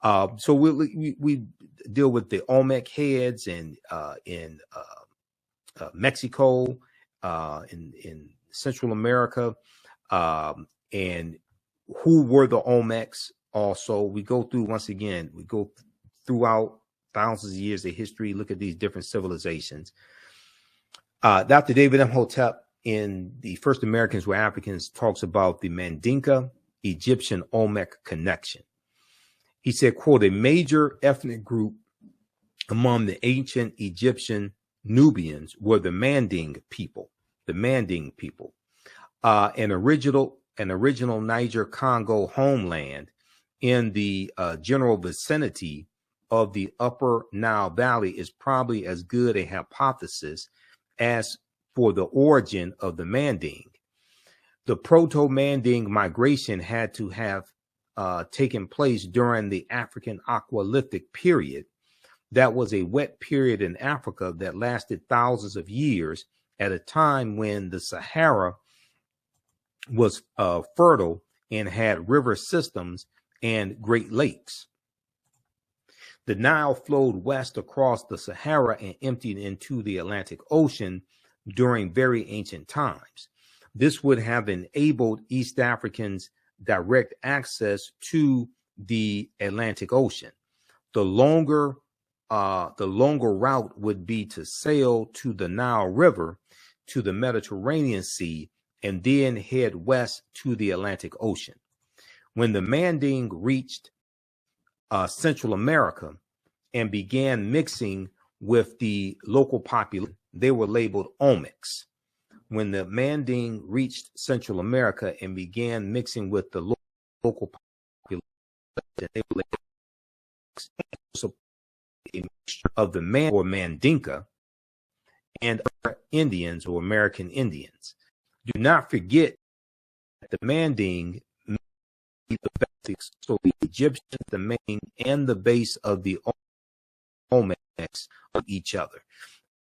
So we deal with the Olmec heads in Mexico, in Central America, and who were the Olmecs. Also, we go through, once again, we go throughout thousands of years of history, look at these different civilizations. Dr. David Imhotep in The First Americans Were Africans talks about the Mandinka Egyptian Olmec connection. He said, quote, a major ethnic group among the ancient Egyptian Nubians were the Manding people, an original Niger Congo homeland in the general vicinity of the Upper Nile Valley is probably as good a hypothesis as for the origin of the Manding. The Proto-Manding migration had to have taken place during the African Aqualithic period. That was a wet period in Africa that lasted thousands of years at a time when the Sahara was fertile and had river systems and Great Lakes. The Nile flowed west across the Sahara and emptied into the Atlantic Ocean during very ancient times. This would have enabled East Africans direct access to the Atlantic Ocean. The longer route would be to sail to the Nile River, to the Mediterranean Sea, and then head west to the Atlantic Ocean. When the Manding reached Central America and began mixing with the local population, they were labeled Olmecs. When the Manding reached Central America and began mixing with the local population, they were labeled so a mixture of the Man or Mandinka and other Indians or American Indians. Do not forget that the Manding made the basics, so the Egyptians, the main and the base of the Olmecs of each other.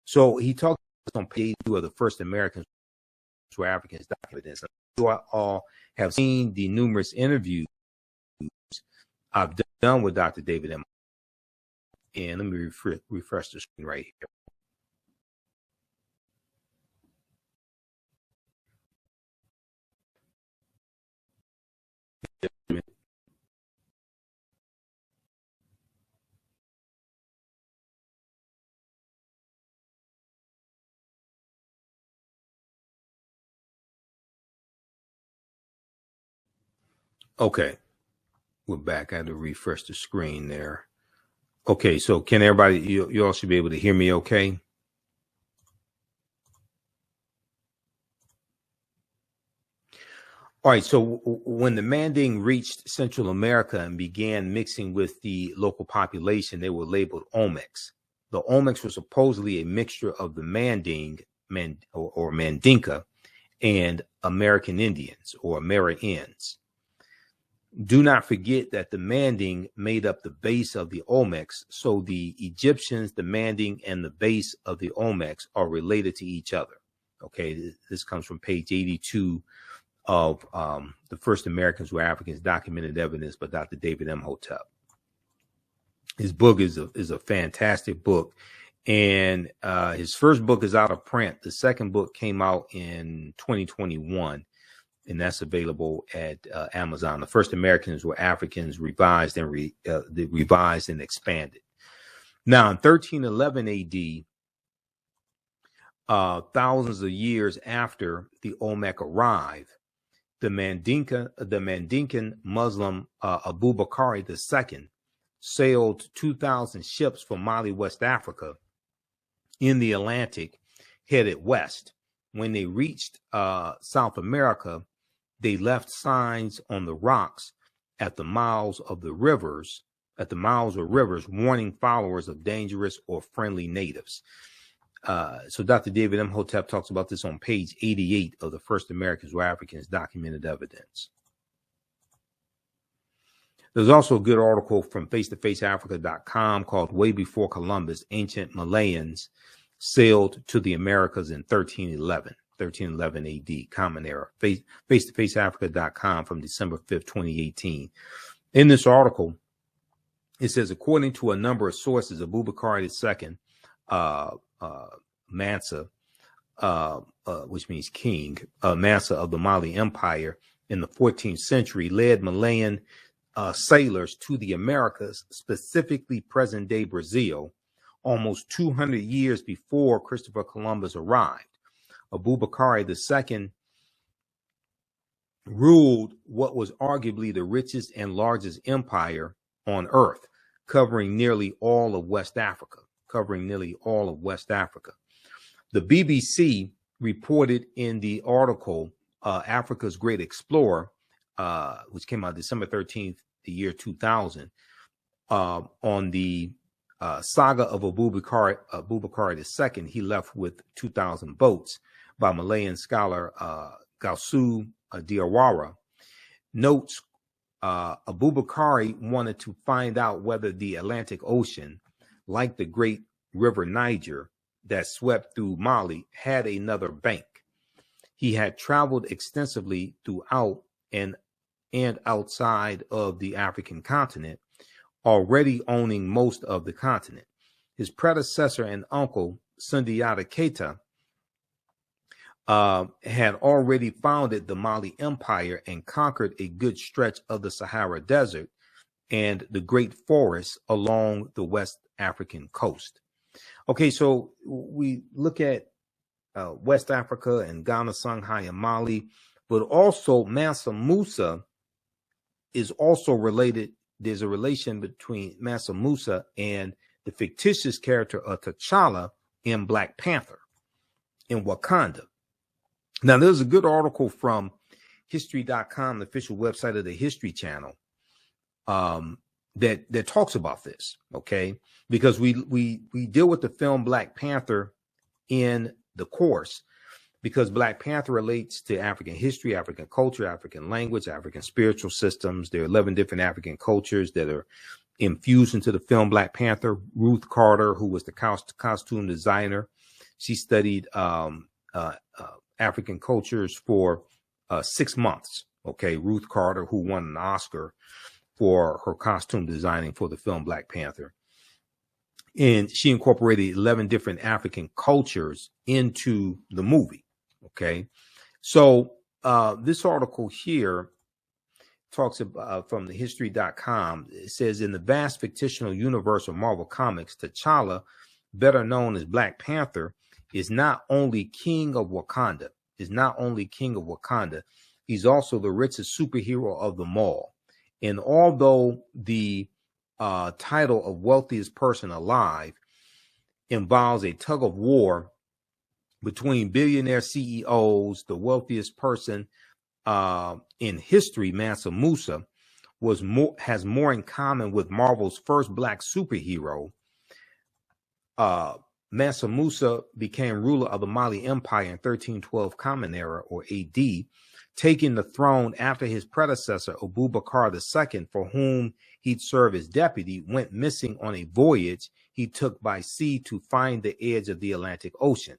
So he talks on page 2 of The First Americans Were Africans documents. You all have seen the numerous interviews I've done with Dr. David M. And let me refresh the screen right here. Okay, we're back. I had to refresh the screen there. Okay, so can everybody, you all should be able to hear me okay? All right, so when the Manding reached Central America and began mixing with the local population, they were labeled Olmecs. The Olmecs were supposedly a mixture of the Manding or Mandinka and American Indians or Americans. Do not forget that the Manding made up the base of the Olmecs, so the Egyptians, the Manding, and the base of the Olmecs are related to each other. Okay, this comes from page 82 of The First Americans Were Africans, Documented Evidence by Dr. David Imhotep. His book is a fantastic book, and his first book is out of print. The second book came out in 2021. And that's available at Amazon. The First Americans Were Africans, revised and expanded. Now, in 1311 AD, thousands of years after the Olmec arrived, the Mandinkan Muslim Abu Bakr II sailed 2,000 ships from Mali, West Africa, in the Atlantic, headed west. When they reached South America, they left signs on the rocks at the mouths of rivers, warning followers of dangerous or friendly natives. So Dr. David Imhotep talks about this on page 88 of The First Americans Were Africans, Documented Evidence. There's also a good article from face-to-faceafrica.com called Way Before Columbus, Ancient Malayans Sailed to the Americas in 1311 AD, Common Era, face-to-faceafrica.com from December 5th, 2018. In this article, It says, according to a number of sources, Abubakar II, Mansa, which means king, Mansa of the Mali Empire in the 14th century, led Malayan sailors to the Americas, specifically present-day Brazil, almost 200 years before Christopher Columbus arrived. Abubakar II ruled what was arguably the richest and largest empire on earth, covering nearly all of West Africa. The BBC reported in the article, Africa's Great Explorer, which came out December 13th, the year 2000, on the saga of Abubakar II, he left with 2,000 boats, by Malayan scholar Gausu Diawara, notes Abubakar wanted to find out whether the Atlantic Ocean, like the great river Niger that swept through Mali, had another bank. He had traveled extensively throughout and outside of the African continent, already owning most of the continent. His predecessor and uncle, Sundiata Keita, had already founded the Mali Empire and conquered a good stretch of the Sahara Desert and the great forests along the West African coast. Okay, so we look at West Africa and Ghana, Songhai, and Mali, but also Mansa Musa is also related. There's a relation between Mansa Musa and the fictitious character of T'Challa in Black Panther in Wakanda. Now, there's a good article from history.com, the official website of the History Channel, that talks about this, okay? Because we deal with the film Black Panther in the course, because Black Panther relates to African history, African culture, African language, African spiritual systems. There are 11 different African cultures that are infused into the film Black Panther. Ruth Carter, who was the costume designer, she studied African cultures for 6 months. Okay, Ruth Carter, who won an Oscar for her costume designing for the film Black Panther. And she incorporated 11 different African cultures into the movie. Okay, so this article here talks about, from the history.com, it says, in the vast fictional universe of Marvel Comics, T'Challa, better known as Black Panther, is not only king of Wakanda, he's also the richest superhero of them all. And although the title of wealthiest person alive involves a tug of war between billionaire CEOs, the wealthiest person in history, Mansa Musa, has more in common with Marvel's first black superhero. Mansa Musa became ruler of the Mali Empire in 1312 Common Era, or AD, taking the throne after his predecessor, Abubakar II, for whom he'd serve as deputy, went missing on a voyage he took by sea to find the edge of the Atlantic Ocean.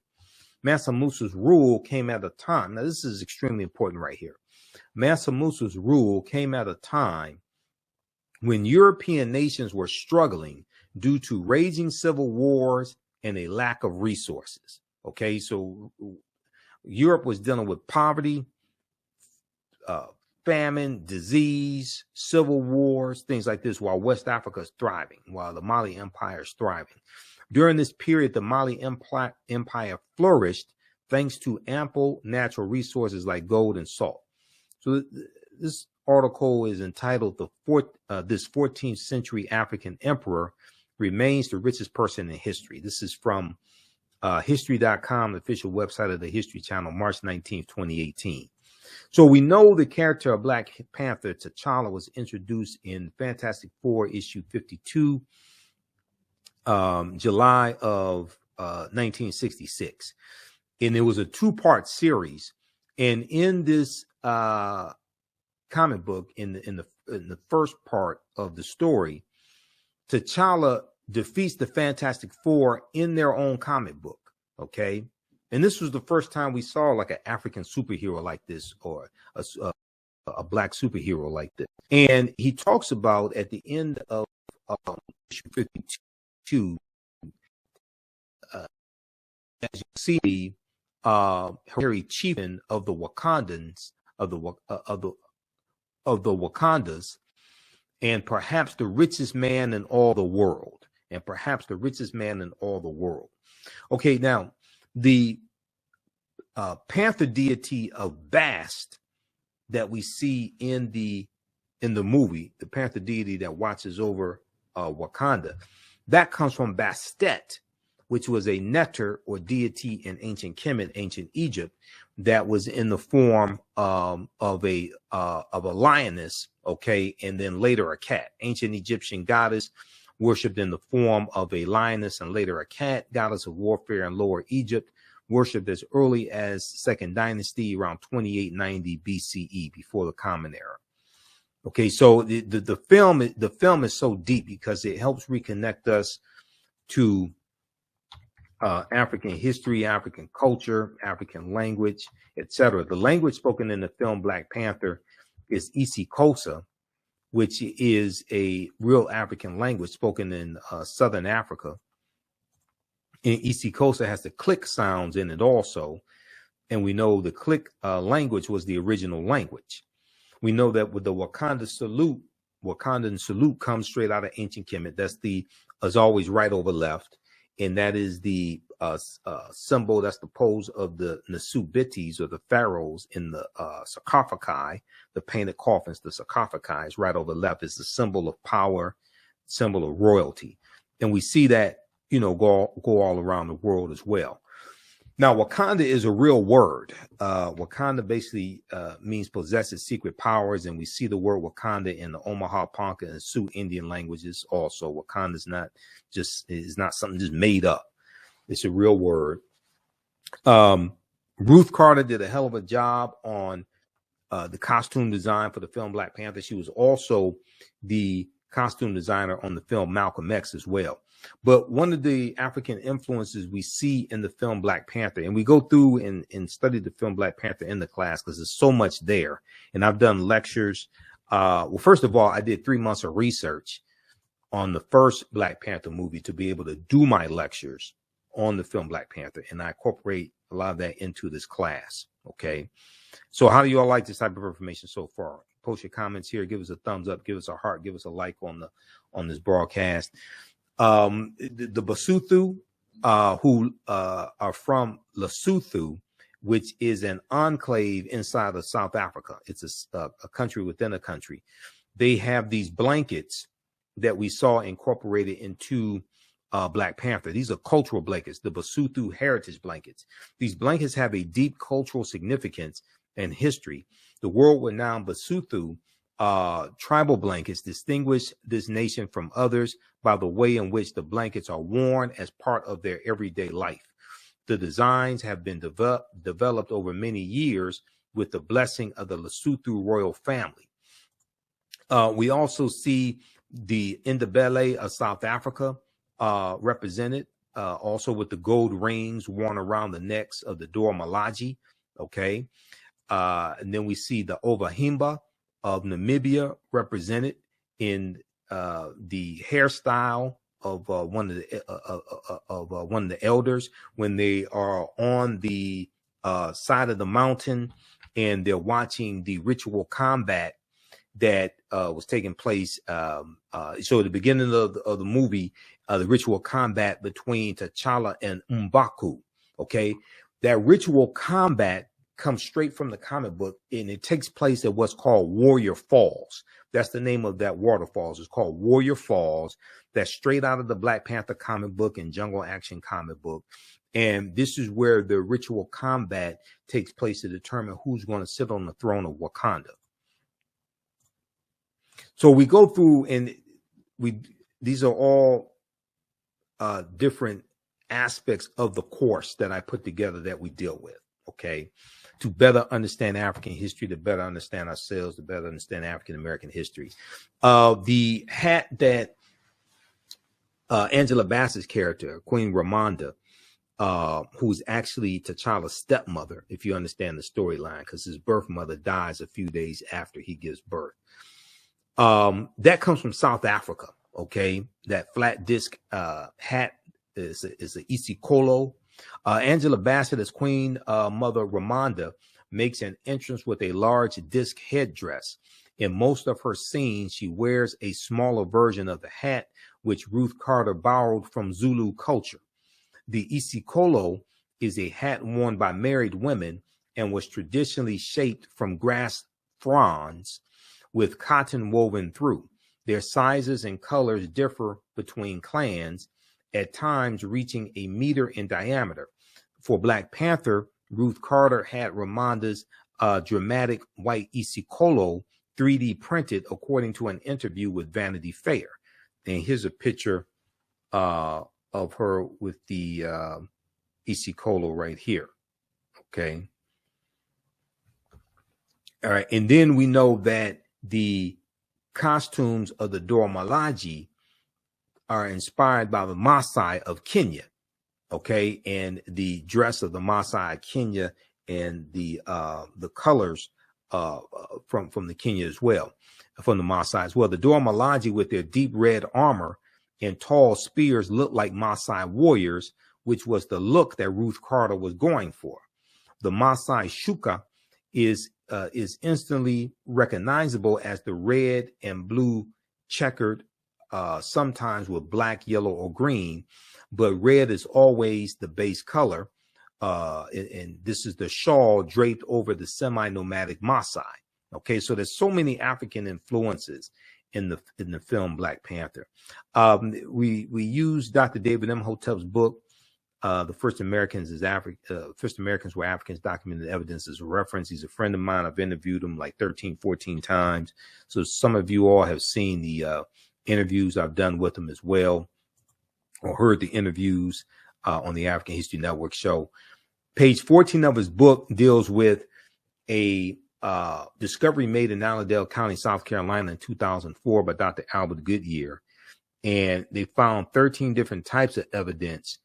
Mansa Musa's rule came at a time, now this is extremely important right here. Mansa Musa's rule came at a time when European nations were struggling due to raging civil wars and a lack of resources. Okay, so Europe was dealing with poverty, famine, disease, civil wars, things like this, while West Africa is thriving, while the Mali Empire is thriving. During this period, the Mali Empire flourished thanks to ample natural resources like gold and salt. So this article is entitled This 14th Century African Emperor Remains the Richest Person in History. This is from history.com, the official website of the History Channel, March 19th, 2018. So we know the character of Black Panther, T'Challa, was introduced in Fantastic Four issue 52, July of 1966. And it was a 2-part series. And in this comic book, in the first part of the story, T'Challa defeats the Fantastic Four in their own comic book. Okay. And this was the first time we saw like an African superhero like this, or a black superhero like this. And he talks about at the end of issue 52, as you see, hereditary chieftain of the Wakandans, of the Wakandas, and perhaps the richest man in all the world, Okay, now the Panther deity of Bast that we see in the movie, the Panther deity that watches over Wakanda, that comes from Bastet, which was a neter or deity in ancient Kemet, ancient Egypt, that was in the form of a lioness, okay, and then later a cat. Ancient Egyptian goddess worshipped in the form of a lioness and later a cat, goddess of warfare in Lower Egypt, worshipped as early as Second Dynasty, around 2890 BCE, before the Common Era. Okay, so the film is so deep because it helps reconnect us to African history, African culture, African language, etc. The language spoken in the film Black Panther is isiXhosa, which is a real African language spoken in Southern Africa. And isiXhosa has the click sounds in it also. And we know the click language was the original language. We know that with the Wakandan salute comes straight out of ancient Kemet. That's as always, right over left. And that is the symbol, that's the pose of the Nasubites, or the pharaohs in the sarcophagi, the painted coffins, the sarcophagi is right over left. Is the symbol of power, symbol of royalty. And we see that, go all around the world as well. Now, Wakanda is a real word. Wakanda basically means possesses secret powers, and we see the word Wakanda in the Omaha, Ponca, and Sioux Indian languages also. Wakanda is not something just made up. It's a real word. Ruth Carter did a hell of a job on the costume design for the film Black Panther. She was also the costume designer on the film Malcolm X as well. But one of the African influences we see in the film Black Panther, and we go through and study the film Black Panther in the class because there's so much there. And I've done lectures. Well, first of all, I did 3 months of research on the first Black Panther movie to be able to do my lectures on the film Black Panther. And I incorporate a lot of that into this class. Okay. So how do you all like this type of information so far? Post your comments here. Give us a thumbs up. Give us a heart. Give us a like on this broadcast. The Basotho, who are from Lesotho, which is an enclave inside of South Africa. It's a country within a country. They have these blankets that we saw incorporated into Black Panther. These are cultural blankets, the Basotho heritage blankets. These blankets have a deep cultural significance and history. The world-renowned Basotho tribal blankets distinguish this nation from others by the way in which the blankets are worn as part of their everyday life. The designs have been developed over many years with the blessing of the Lesotho royal family. We also see the Ndebele of South Africa represented, also with the gold rings worn around the necks of the Dora Milaje. Okay. And then we see the Ovahimba of Namibia represented in the hairstyle of one of the elders when they are on the side of the mountain and they're watching the ritual combat that was taking place. So at the beginning of the movie, the ritual combat between T'Challa and M'Baku. Okay, that ritual combat comes straight from the comic book, and it takes place at what's called Warrior Falls. That's the name of that waterfalls. It's called Warrior Falls. That's straight out of the Black Panther comic book and Jungle Action comic book. And this is where the ritual combat takes place to determine who's going to sit on the throne of Wakanda. So we go through, and these are all different aspects of the course that I put together that we deal with. Okay, to better understand African history, to better understand ourselves, to better understand African American history. The hat that Angela Bassett's character, Queen Ramonda, who's actually T'Challa's stepmother, if you understand the storyline, because his birth mother dies a few days after he gives birth. That comes from South Africa. Okay, that flat disc hat is a Isicolo. Angela Bassett as Queen Mother Ramonda makes an entrance with a large disc headdress. In most of her scenes, she wears a smaller version of the hat, which Ruth Carter borrowed from Zulu culture. The Isicolo is a hat worn by married women and was traditionally shaped from grass fronds with cotton woven through. Their sizes and colors differ between clans, at times reaching a meter in diameter. For Black Panther, Ruth Carter had Ramonda's dramatic white Isicolo 3D printed according to an interview with Vanity Fair. And here's a picture of her with the Isicolo right here. Okay. All right. And then we know that the costumes of the Dora Milaje are inspired by the Maasai of Kenya. Okay. And the dress of the Maasai of Kenya and the colors from the Kenya as well, from the Maasai as well. The Dora Milaje with their deep red armor and tall spears look like Maasai warriors, which was the look that Ruth Carter was going for. The Maasai shuka is instantly recognizable as the red and blue checkered, sometimes with black, yellow, or green, but red is always the base color. And this is the shawl draped over the semi-nomadic Maasai. Okay, so there's so many African influences in the film Black Panther. We use Dr. David Imhotep's book, The First Americans Were Africans, Documented Evidence as a reference. He's a friend of mine. I've interviewed him like 13, 14 times. So some of you all have seen the interviews I've done with him as well, or heard the interviews on the African History Network show. Page 14 of his book deals with a discovery made in Allendale County, South Carolina in 2004 by Dr. Albert Goodyear. And they found 13 different types of evidence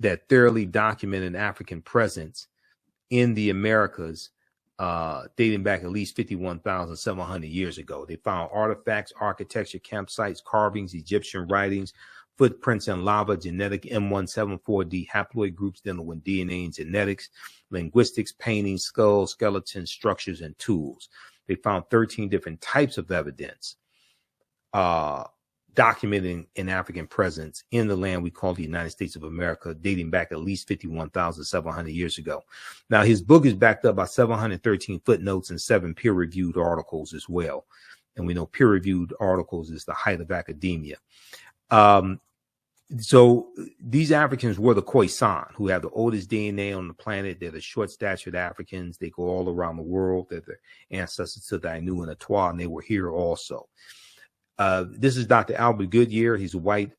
that thoroughly documented African presence in the Americas, dating back at least 51,700 years ago. They found artifacts, architecture, campsites, carvings, Egyptian writings, footprints in lava, genetic M174D haploid groups dealing with DNA and genetics, linguistics, paintings, skulls, skeletons, structures, and tools. They found 13 different types of evidence documenting an African presence in the land we call the United States of America, dating back at least 51,700 years ago. Now, his book is backed up by 713 footnotes and 7 peer-reviewed articles as well. And we know peer-reviewed articles is the height of academia. So these Africans were the Khoisan, who have the oldest DNA on the planet. They're the short-statured Africans. They go all around the world. They're the ancestors to the Ainu and Atwa, and they were here also. This is Dr. Albert Goodyear. He's a white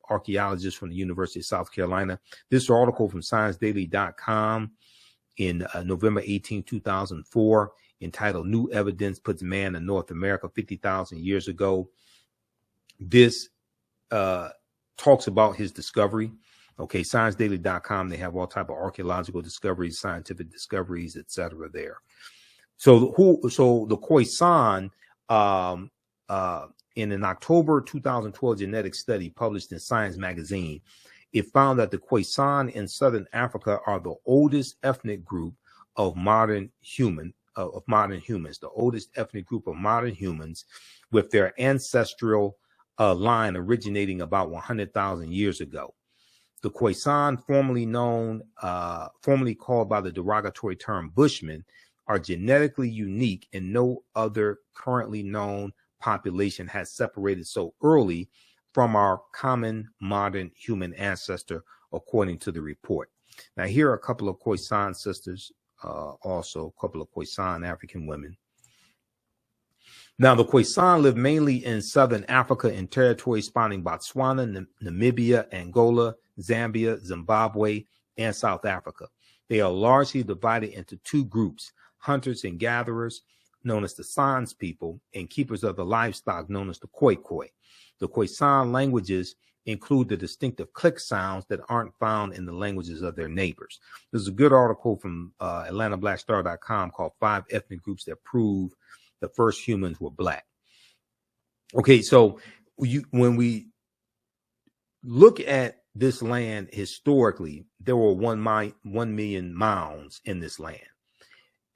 archaeologist from the University of South Carolina. This article from ScienceDaily.com in November 18, 2004, entitled New Evidence Puts Man in North America 50,000 Years Ago. This talks about his discovery. Okay, ScienceDaily.com, they have all type of archaeological discoveries, scientific discoveries, etc. there. So the Khoisan, in an October 2012 genetic study published in Science magazine, it found that the Khoisan in Southern Africa are the oldest ethnic group of modern humans, the oldest ethnic group of modern humans, with their ancestral line originating about 100,000 years ago. The Khoisan, formerly called by the derogatory term Bushmen, are genetically unique, and no other currently known population has separated so early from our common modern human ancestor, according to the report. Now, here are a couple of Khoisan sisters, also a couple of Khoisan African women. Now, the Khoisan live mainly in southern Africa in territories spanning Botswana, Namibia, Angola, Zambia, Zimbabwe, and South Africa. They are largely divided into two groups: hunters and gatherers, known as the Sans people, and keepers of the livestock, known as the Khoikhoi. The Khoisan languages include the distinctive click sounds that aren't found in the languages of their neighbors. There's a good article from AtlantaBlackStar.com called 5 Ethnic Groups That Prove the First Humans Were Black. Okay, so when we look at this land historically, there were 1 million mounds in this land.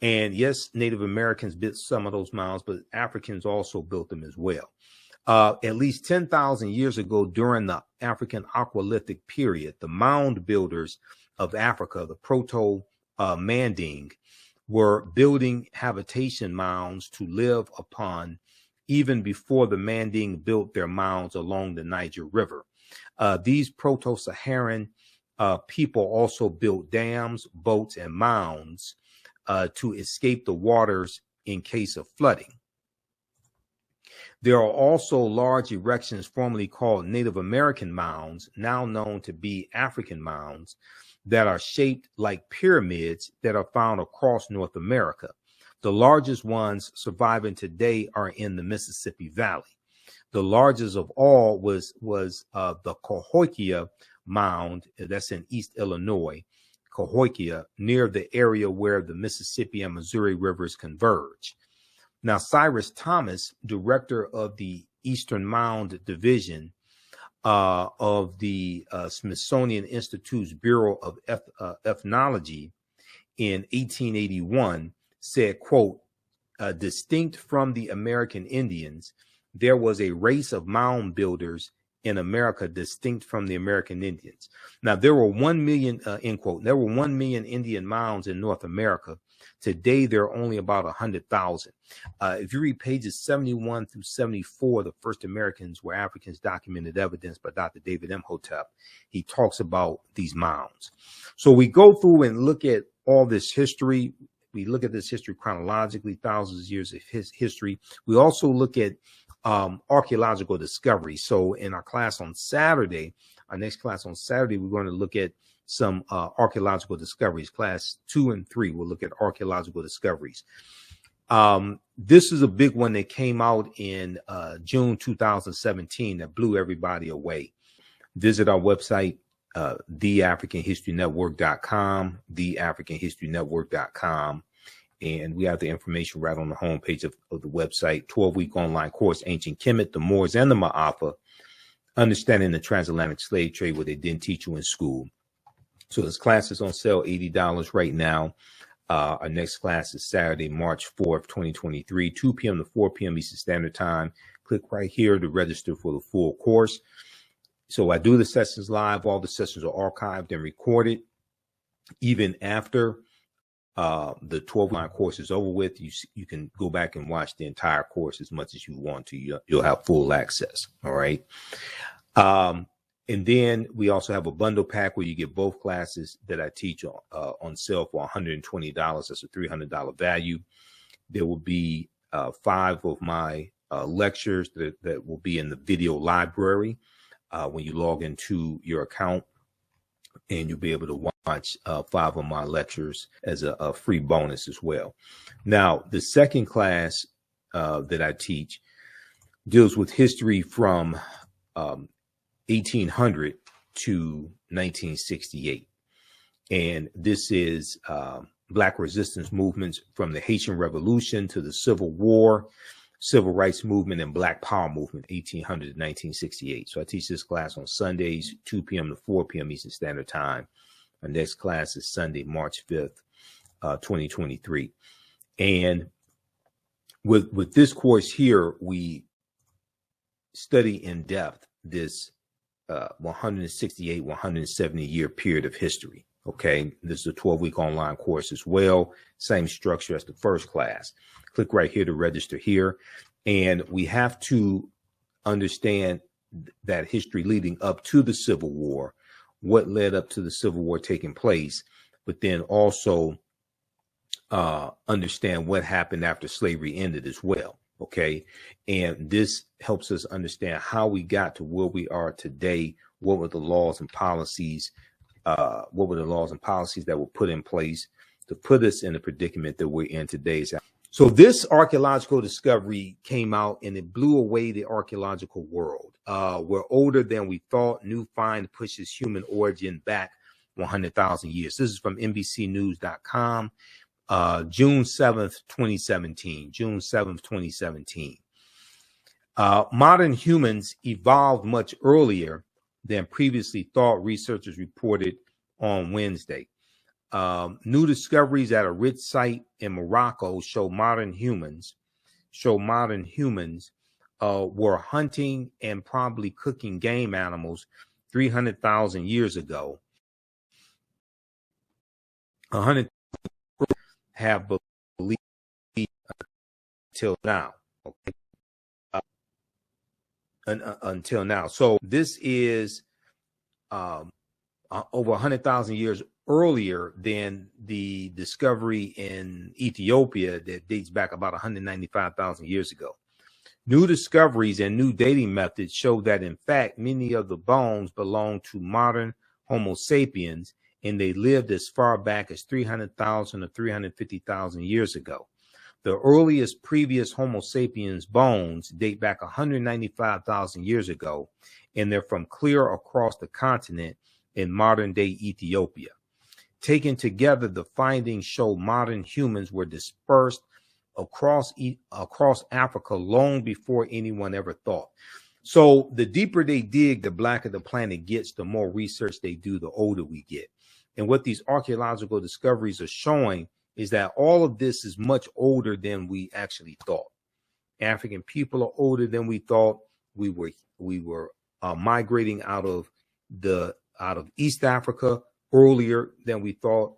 And yes, Native Americans built some of those mounds, but Africans also built them as well. At least 10,000 years ago, during the African Aqualithic period, the mound builders of Africa, the Proto-Manding, were building habitation mounds to live upon even before the Manding built their mounds along the Niger River. These Proto-Saharan people also built dams, boats, and mounds to escape the waters in case of flooding. There are also large erections formerly called Native American mounds, now known to be African mounds, that are shaped like pyramids that are found across North America. The largest ones surviving today are in the Mississippi Valley. The largest of all was the Cahokia Mound, that's in East Illinois, Cahokia, near the area where the Mississippi and Missouri rivers converge. Now, Cyrus Thomas, director of the Eastern Mound Division of the Smithsonian Institute's Bureau of Ethnology in 1881, said, quote, distinct from the American Indians, there was a race of mound builders in America distinct from the American Indians. Now, there were 1 million, end quote, there were 1 million Indian mounds in North America. Today, there are only about 100,000. If you read pages 71 through 74, the first Americans were Africans, documented evidence by Dr. David Imhotep. He talks about these mounds. So we go through and look at all this history. We look at this history chronologically, thousands of years of history. We also look at archaeological discovery. So in our class on Saturday, our next class on Saturday, we're going to look at some archaeological discoveries. Class 2 and 3 will look at archaeological discoveries. This is a big one that came out in June 2017 that blew everybody away. Visit our website, theafricanhistorynetwork.com, theafricanhistorynetwork.com. And we have the information right on the homepage of the website. 12-week online course, Ancient Kemet, the Moors, and the Ma'afa, Understanding the Transatlantic Slave Trade, what they didn't teach you in school. So this class is on sale, $80 right now. Our next class is Saturday, March 4th, 2023, 2 p.m. to 4 p.m. Eastern Standard Time. Click right here to register for the full course. So I do the sessions live. All the sessions are archived and recorded. Even after the 12-line course is over with, you can go back and watch the entire course as much as you want to. You'll have full access. All right. And then we also have a bundle pack where you get both classes that I teach on sale for $120. That's a $300 value. There will be 5 of my lectures that will be in the video library when you log into your account, and you'll be able to watch 5 of my lectures as a free bonus as well. Now, the second class that I teach deals with history from 1800 to 1968. And this is Black resistance movements from the Haitian Revolution to the Civil War, Civil Rights Movement, and Black Power Movement, 1800 to 1968. So I teach this class on Sundays, 2 p.m. to 4 p.m. Eastern Standard Time. Our next class is Sunday, March 5th, 2023. And with this course here, we study in depth this 168, 170 year period of history. Okay, this is a 12-week online course as well. Same structure as the first class. Click right here to register here. And we have to understand that history leading up to the Civil War, what led up to the Civil War taking place, but then also understand what happened after slavery ended as well. Okay, and this helps us understand how we got to where we are today. What were the laws and policies? What were the laws and policies that were put in place to put us in the predicament that we're in today? So this archaeological discovery came out and it blew away the archaeological world. We're older than we thought. New find pushes human origin back 100,000 years. This is from NBCnews.com. June 7th, 2017. June 7th, 2017. Modern humans evolved much earlier than previously thought, researchers reported on Wednesday. New discoveries at a rich site in Morocco show modern humans were hunting and probably cooking game animals 300,000 years ago. 100 have believed until now. Okay. Until now. So this is over 100,000 years earlier than the discovery in Ethiopia that dates back about 195,000 years ago. New discoveries and new dating methods show that, in fact, many of the bones belong to modern Homo sapiens, and they lived as far back as 300,000 or 350,000 years ago. The earliest previous Homo sapiens bones date back 195,000 years ago, and they're from clear across the continent in modern-day Ethiopia. Taken together, the findings show modern humans were dispersed across Africa long before anyone ever thought. So the deeper they dig, the blacker the planet gets, the more research they do, the older we get. And what these archaeological discoveries are showing is that all of this is much older than we actually thought. African people are older than we thought. We were migrating out of East Africa earlier than we thought.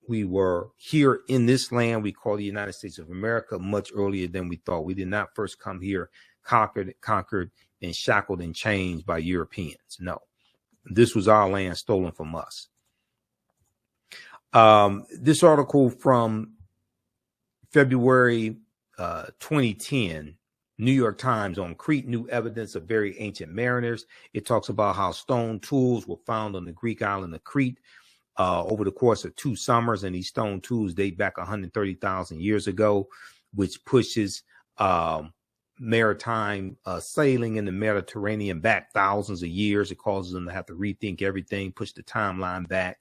We were here in this land we call the United States of America much earlier than we thought. We did not first come here conquered and shackled and chained by Europeans. No, this was our land stolen from us. This article from February 2010, New York Times, on Crete, new evidence of very ancient mariners. It talks about how stone tools were found on the Greek island of Crete over the course of 2 summers, and these stone tools date back 130,000 years ago, which pushes maritime sailing in the Mediterranean back thousands of years. It causes them to have to rethink everything, push the timeline back.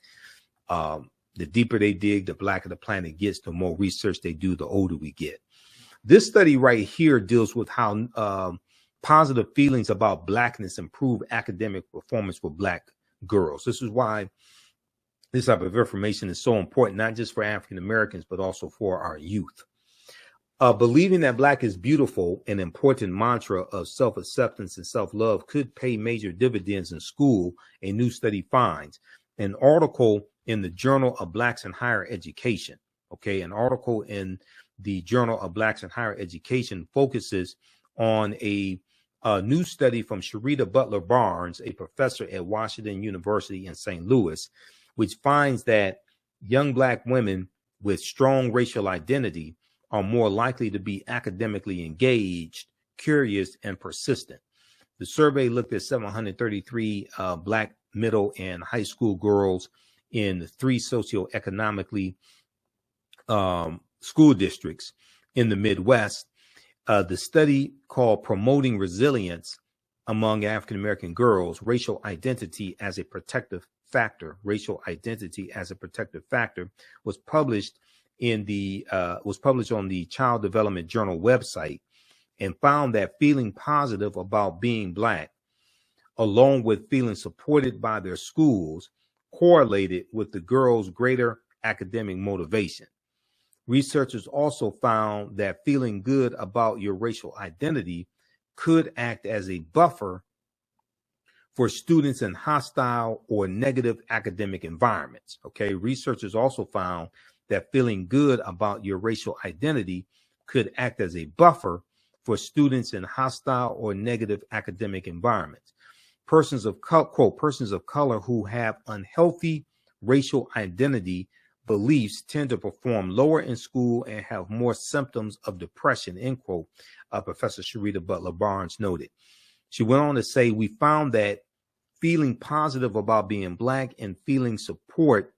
The deeper they dig, the blacker the planet gets, the more research they do, the older we get. This study right here deals with how positive feelings about blackness improve academic performance for Black girls. This is why this type of information is so important, not just for African Americans, but also for our youth. Believing that Black is beautiful, an important mantra of self-acceptance and self-love, could pay major dividends in school, a new study finds. An article in the Journal of Blacks in Higher Education, an article in the Journal of Blacks in Higher Education focuses on a new study from Sharita Butler Barnes, a professor at Washington University in St. Louis, which finds that young Black women with strong racial identity are more likely to be academically engaged, curious, and persistent. The survey looked at 733 Black middle and high school girls in 3 socioeconomically school districts in the Midwest. The study, called Promoting Resilience Among African American Girls, Racial Identity as a Protective Factor, was published on the Child Development Journal website, and found that feeling positive about being Black, along with feeling supported by their schools, correlated with the girls' greater academic motivation. Researchers also found that feeling good about your racial identity could act as a buffer for students in hostile or negative academic environments. Researchers also found that feeling good about your racial identity could act as a buffer for students in hostile or negative academic environments. Persons of color who have unhealthy racial identity beliefs tend to perform lower in school and have more symptoms of depression, end quote, Professor Sharita Butler Barnes noted. She went on to say, we found that feeling positive about being Black and feeling support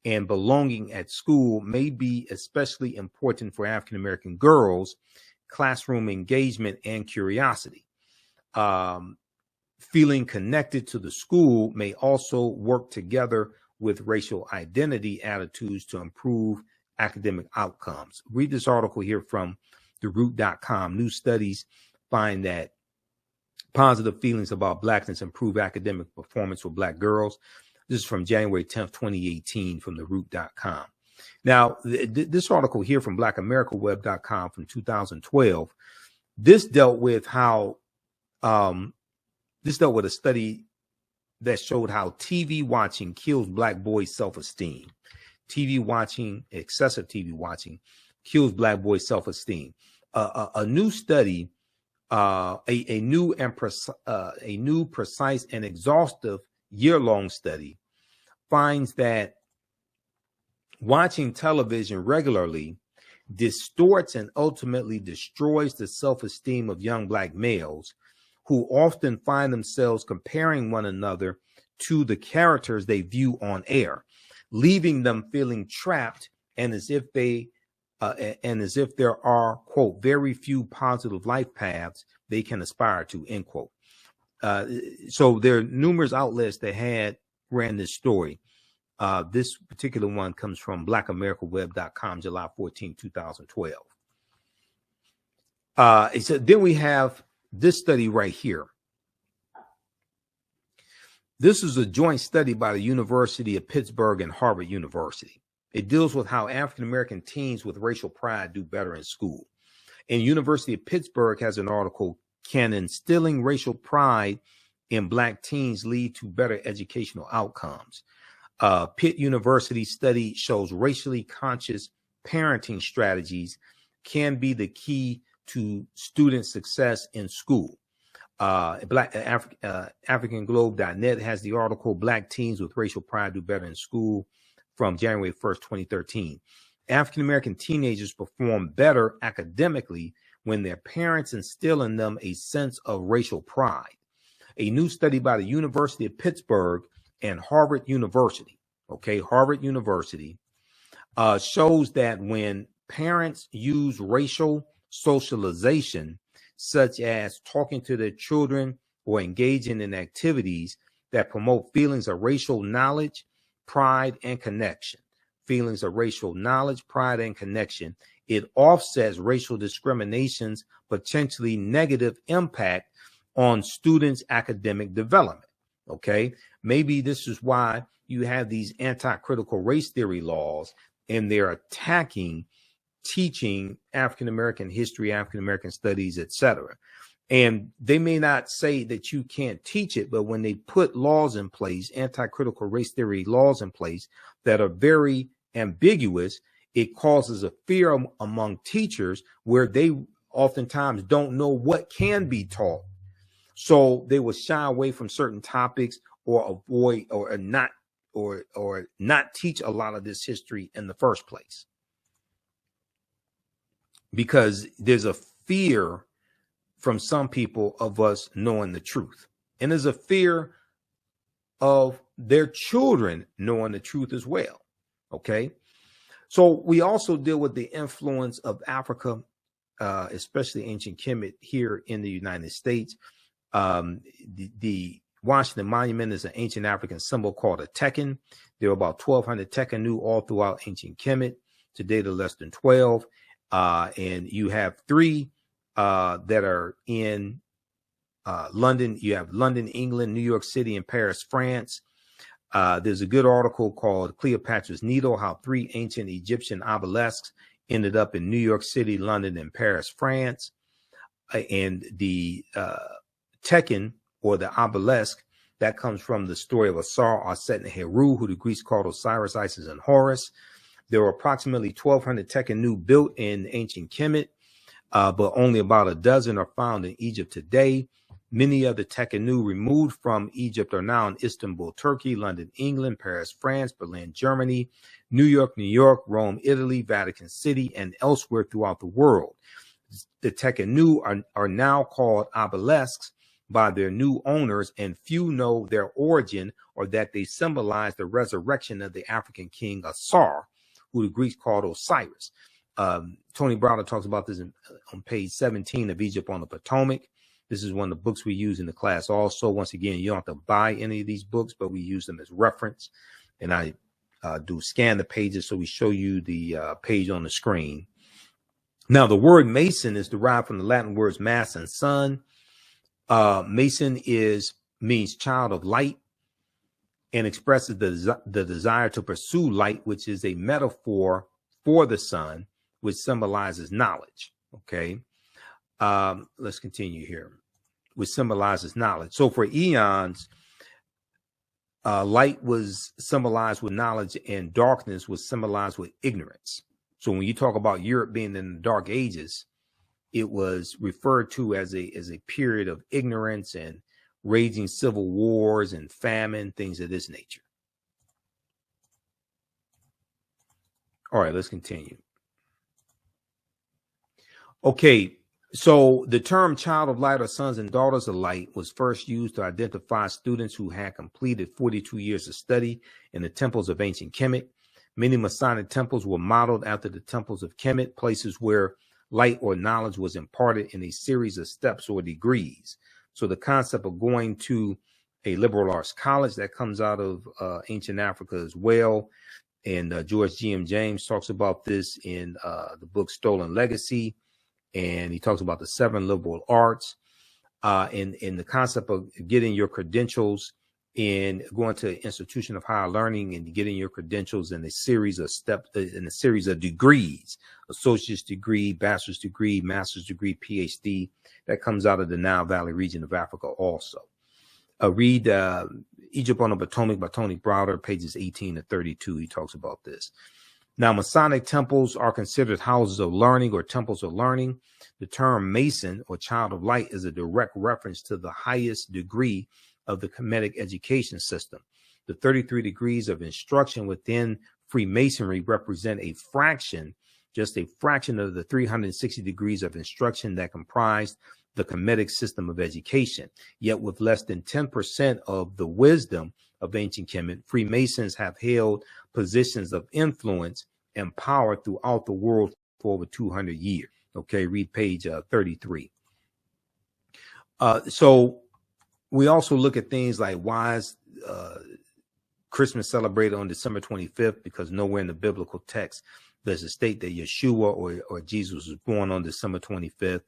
and belonging at school may be especially important for African American girls, classroom engagement, and curiosity. Feeling connected to the school may also work together with racial identity attitudes to improve academic outcomes. Read this article here from theroot.com. New studies find that positive feelings about blackness improve academic performance for black girls. This is from January 10th, 2018 from theroot.com. Now, this article here from blackamericaweb.com from 2012, this dealt with how, this dealt with a study that showed how TV watching kills black boys' self-esteem. TV watching, excessive TV watching, kills black boys' self-esteem. A new study, a new, precise, and exhaustive year-long study finds that watching television regularly distorts and ultimately destroys the self-esteem of young black males, who often find themselves comparing one another to the characters they view on air, leaving them feeling trapped and as if there are, quote, very few positive life paths they can aspire to, end quote. So there are numerous outlets that ran this story. This particular one comes from blackamericaweb.com, July 14, 2012. So then we have this study right here. This is a joint study by the University of Pittsburgh and Harvard University. It deals with how African-American teens with racial pride do better in school. And University of Pittsburgh has an article, Can Instilling Racial Pride in Black Teens Lead to Better Educational Outcomes? Pitt University study shows racially conscious parenting strategies can be the key to student success in school. AfricanGlobe.net has the article, Black Teens with Racial Pride Do Better in School, from January 1st, 2013. African-American teenagers perform better academically when their parents instill in them a sense of racial pride. A new study by the University of Pittsburgh and Harvard University, Harvard University, shows that when parents use racial socialization, such as talking to their children or engaging in activities that promote feelings of racial knowledge, pride, and connection, feelings of racial knowledge, pride, and connection, it offsets racial discrimination's potentially negative impact on students' academic development. Maybe this is why you have these anti-critical race theory laws, and they're attacking teaching African-American history, African-American studies, etc. And they may not say that you can't teach it, but when they put laws in place, anti-critical race theory laws in place that are very ambiguous, it causes a fear among teachers where they oftentimes don't know what can be taught. So they will shy away from certain topics or avoid or not teach a lot of this history in the first place, because there's a fear from some people of us knowing the truth. And there's a fear of their children knowing the truth as well. So we also deal with the influence of Africa, especially ancient Kemet here in the United States. The Washington Monument is an ancient African symbol called a Tekhen. There are about 1,200 Tekhenu all throughout ancient Kemet. Today, they're less than 12. And you have 3 that are in London. You have London, England, New York City, and Paris, France. There's a good article called Cleopatra's Needle, how 3 ancient Egyptian obelisks ended up in New York City, London, and Paris, France. And the Tekhen, or the obelisk, that comes from the story of Asar, Aset, and Heru, who the Greeks called Osiris, Isis, and Horus. There were approximately 1,200 Tekhenu built in ancient Kemet, but only about a dozen are found in Egypt today. Many of the Tekhenu removed from Egypt are now in Istanbul, Turkey, London, England, Paris, France, Berlin, Germany, New York, Rome, Italy, Vatican City, and elsewhere throughout the world. The Tekhenu are now called obelisks by their new owners, and few know their origin or that they symbolize the resurrection of the African king Asar, who the Greeks called Osiris. Tony Browder talks about this on page 17 of Egypt on the Potomac. This is one of the books we use in the class also. Once again, you don't have to buy any of these books, but we use them as reference. And I do scan the pages, so we show you the page on the screen. Now, the word Mason is derived from the Latin words mass and sun. Mason means child of light and expresses the desire to pursue light, which is a metaphor for the sun, which symbolizes knowledge. Okay, let's continue here, which symbolizes knowledge. So for eons, light was symbolized with knowledge and darkness was symbolized with ignorance. So when you talk about Europe being in the Dark Ages, it was referred to as a period of ignorance and raging civil wars and famine, things of this nature. All right, let's continue. Okay, so the term child of light or sons and daughters of light was first used to identify students who had completed 42 years of study in the temples of ancient Kemet. Many Masonic temples were modeled after the temples of Kemet, places where light or knowledge was imparted in a series of steps or degrees. So the concept of going to a liberal arts college, that comes out of ancient Africa as well. And George G.M. James talks about this in the book Stolen Legacy. And he talks about the 7 liberal arts and the concept of getting your credentials in going to an institution of higher learning and getting your credentials in a series of steps, in a series of degrees, associate's degree, bachelor's degree, master's degree, PhD. That comes out of the Nile Valley region of Africa also. Read Egypt on the Potomac by Tony Browder, pages 18 to 32. He talks about this. Now, Masonic temples are considered houses of learning or temples of learning. The term Mason or child of light is a direct reference to the highest degree of the Kemetic education system. The 33 degrees of instruction within Freemasonry represent a fraction, just a fraction of the 360 degrees of instruction that comprised the Kemetic system of education. Yet with less than 10% of the wisdom of ancient Kemet, Freemasons have held positions of influence and power throughout the world for over 200 years. Okay, read page 33. So we also look at things like why is Christmas celebrated on December 25th, because nowhere in the biblical text does it state that Yeshua or Jesus was born on December 25th.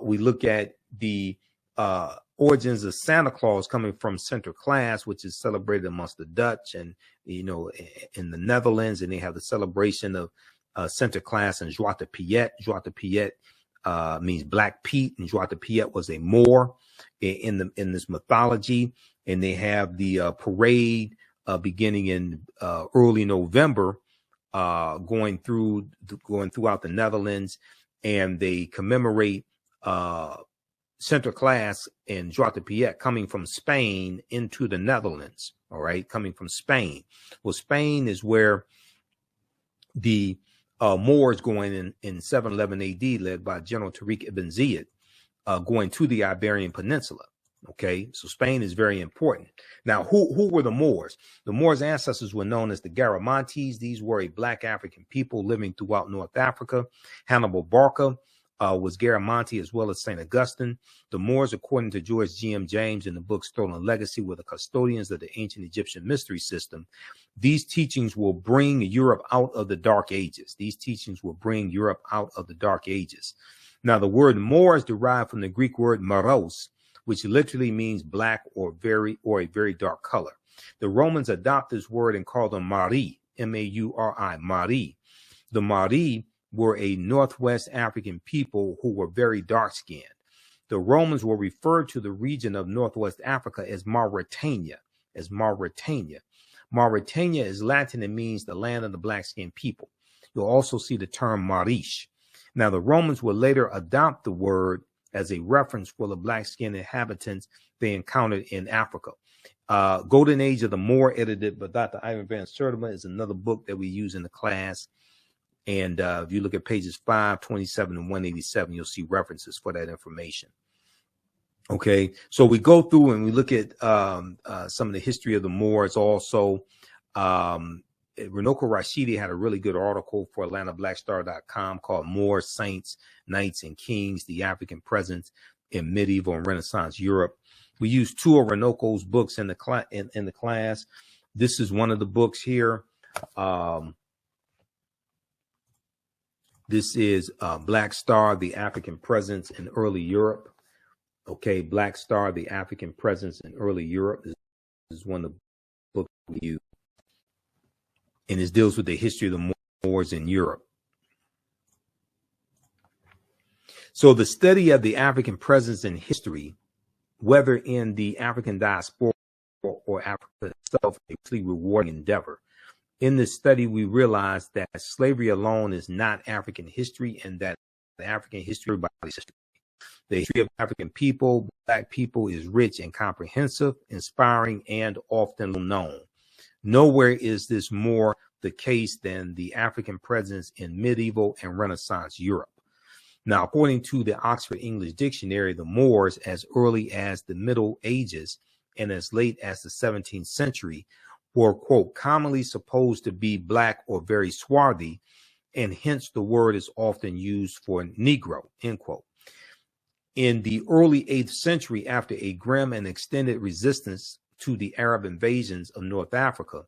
We look at the origins of Santa Claus coming from Sinterklaas, which is celebrated amongst the Dutch and, you know, in the Netherlands, and they have the celebration of Sinterklaas and Zwarte Piet. Zwarte Piet means Black Pete, and Zwarte Piet was a Moor in this mythology. And they have the parade beginning in early November, going throughout the Netherlands, and they commemorate Sinterklaas and Zwarte Piet coming from Spain into the Netherlands. All right, coming from Spain. Well, Spain is where the Moors going in 711 AD, led by General Tariq ibn Ziyad, going to the Iberian Peninsula. Okay, so Spain is very important. Now, who were the Moors? The Moors' ancestors were known as the Garamantes. These were a Black African people living throughout North Africa. Hannibal Barca was Garamanti, as well as St. Augustine. The Moors, according to George G.M. James in the book Stolen Legacy, were the custodians of the ancient Egyptian mystery system. These teachings will bring Europe out of the Dark Ages. These teachings will bring Europe out of the Dark Ages. Now, the word Moor is derived from the Greek word moros, which literally means black or a very dark color. The Romans adopted this word and called them Mari, M-A-U-R-I, Mari. The Mari were a Northwest African people who were very dark-skinned. The Romans will refer to the region of Northwest Africa as Mauritania, Mauritania is Latin and means the land of the black-skinned people. You'll also see the term Marish. Now, the Romans would later adopt the word as a reference for the black-skinned inhabitants they encountered in Africa. Golden Age of the Moor, edited by Dr. Ivan Van Sertima, is another book that we use in the class. And if you look at pages 527 and 187, you'll see references for that information. Okay, so we go through and we look at some of the history of the Moors also. Runoko Rashidi had a really good article for AtlantaBlackStar.com called Moors, Saints, Knights, and Kings, the African Presence in Medieval and Renaissance Europe. We use 2 of Runoko's books in the class. This is one of the books here. This is Black Star, the African Presence in Early Europe. Okay, Black Star, the African Presence in Early Europe. This is one of the books we use. And it deals with the history of the Moors in Europe. So the study of the African presence in history, whether in the African diaspora or Africa itself, is a really rewarding endeavor. In this study, we realized that slavery alone is not African history, and that the African history is everybody's history. The history of African people, Black people, is rich and comprehensive, inspiring, and often known. Nowhere is this more the case than the African presence in medieval and Renaissance Europe. Now, according to the Oxford English Dictionary, the Moors, as early as the Middle Ages and as late as the 17th century, were, quote, commonly supposed to be Black or very swarthy, and hence the word is often used for Negro, end quote. In the early 8th century, after a grim and extended resistance to the Arab invasions of North Africa,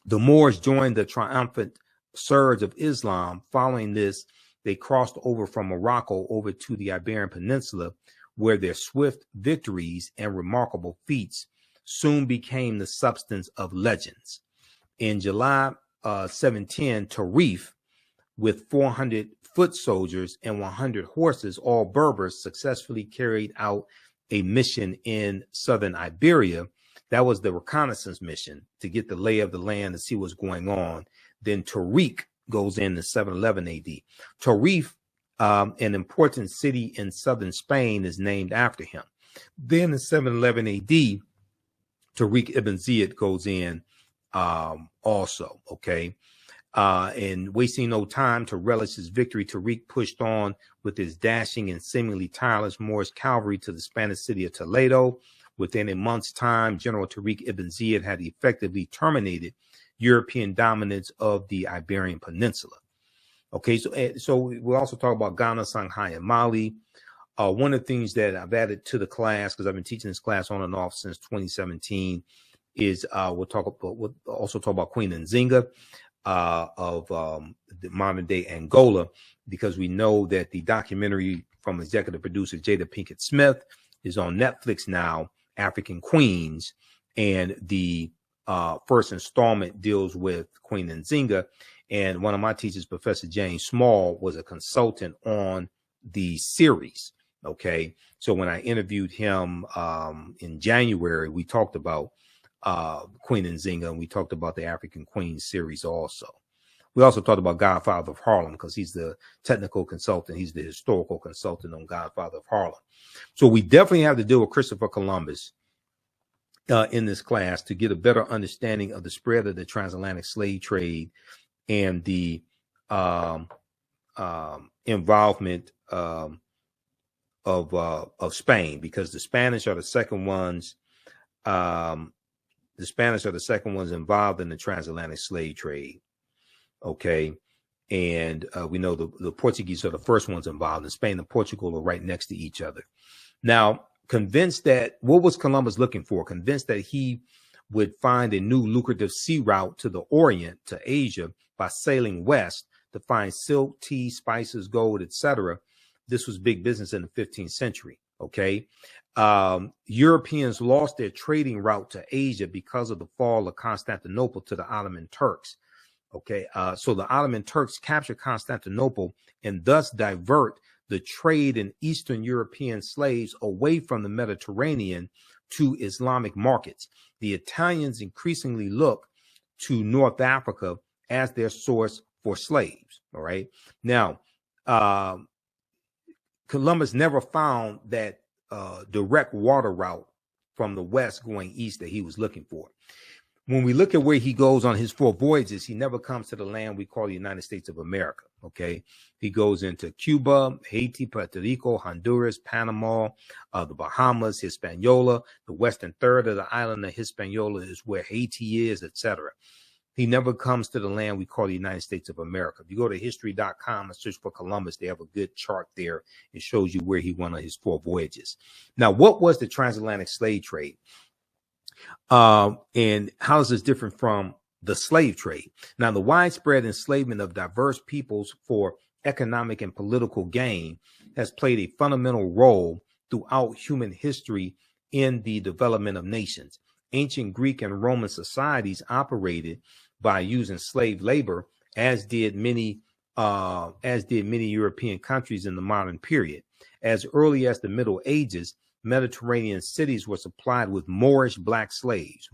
the Moors joined the triumphant surge of Islam. Following this, they crossed over from Morocco over to the Iberian Peninsula, where their swift victories and remarkable feats soon became the substance of legends. In July 710, Tarif, with 400 foot soldiers and 100 horses, all Berbers, successfully carried out a mission in southern Iberia. That was the reconnaissance mission, to get the lay of the land and see what's going on. Then Tariq goes in 711 AD. Tarif, an important city in southern Spain, is named after him. Then in 711 AD, Tariq ibn Ziyad goes in also, okay? And wasting no time to relish his victory, Tariq pushed on with his dashing and seemingly tireless Moorish cavalry to the Spanish city of Toledo. Within a month's time, General Tariq ibn Ziyad had effectively terminated European dominance of the Iberian Peninsula. Okay, so we'll also talk about Ghana, Shanghai, and Mali. One of the things that I've added to the class, because I've been teaching this class on and off since 2017, is we'll also talk about Queen Nzinga of the modern day Angola, because we know that the documentary from executive producer Jada Pinkett Smith is on Netflix now, African Queens, and the first installment deals with Queen Nzinga. And one of my teachers, Professor James Small, was a consultant on the series. Okay, so when I interviewed him in January, we talked about Queen Nzinga, and we talked about the African Queens series also. We also talked about Godfather of Harlem, because he's the technical consultant. He's the historical consultant on Godfather of Harlem. So we definitely have to deal with Christopher Columbus in this class to get a better understanding of the spread of the transatlantic slave trade and the involvement of Spain, because the Spanish are the second ones. The Spanish are the second ones involved in the transatlantic slave trade. Okay, and we know the Portuguese are the first ones involved, and Spain and Portugal are right next to each other. Now, convinced that what was Columbus looking for? Convinced that he would find a new lucrative sea route to the Orient, to Asia, by sailing west to find silk, tea, spices, gold, etc. This was big business in the 15th century. Okay, Europeans lost their trading route to Asia because of the fall of Constantinople to the Ottoman Turks. Okay, so the Ottoman Turks captured Constantinople and thus divert the trade in Eastern European slaves away from the Mediterranean to Islamic markets. The Italians increasingly look to North Africa as their source for slaves. All right. Now, Columbus never found that direct water route from the west going east that he was looking for. When we look at where he goes on his 4 voyages, he never comes to the land we call the United States of America. Okay, he goes into Cuba, Haiti, Puerto Rico, Honduras, Panama, the Bahamas, Hispaniola. The western third of the island of Hispaniola is where Haiti is, etc. He never comes to the land we call the United States of America. If you go to history.com and search for Columbus, they have a good chart there. It shows you where he went on his 4 voyages. Now, what was the transatlantic slave trade? And how is this different from the slave trade? Now, the widespread enslavement of diverse peoples for economic, and political gain has played a fundamental role throughout human history in the development of nations. Ancient Greek and Roman societies operated by using slave labor, as did many European countries in the modern period. As early as the Middle Ages, Mediterranean cities were supplied with Moorish black slaves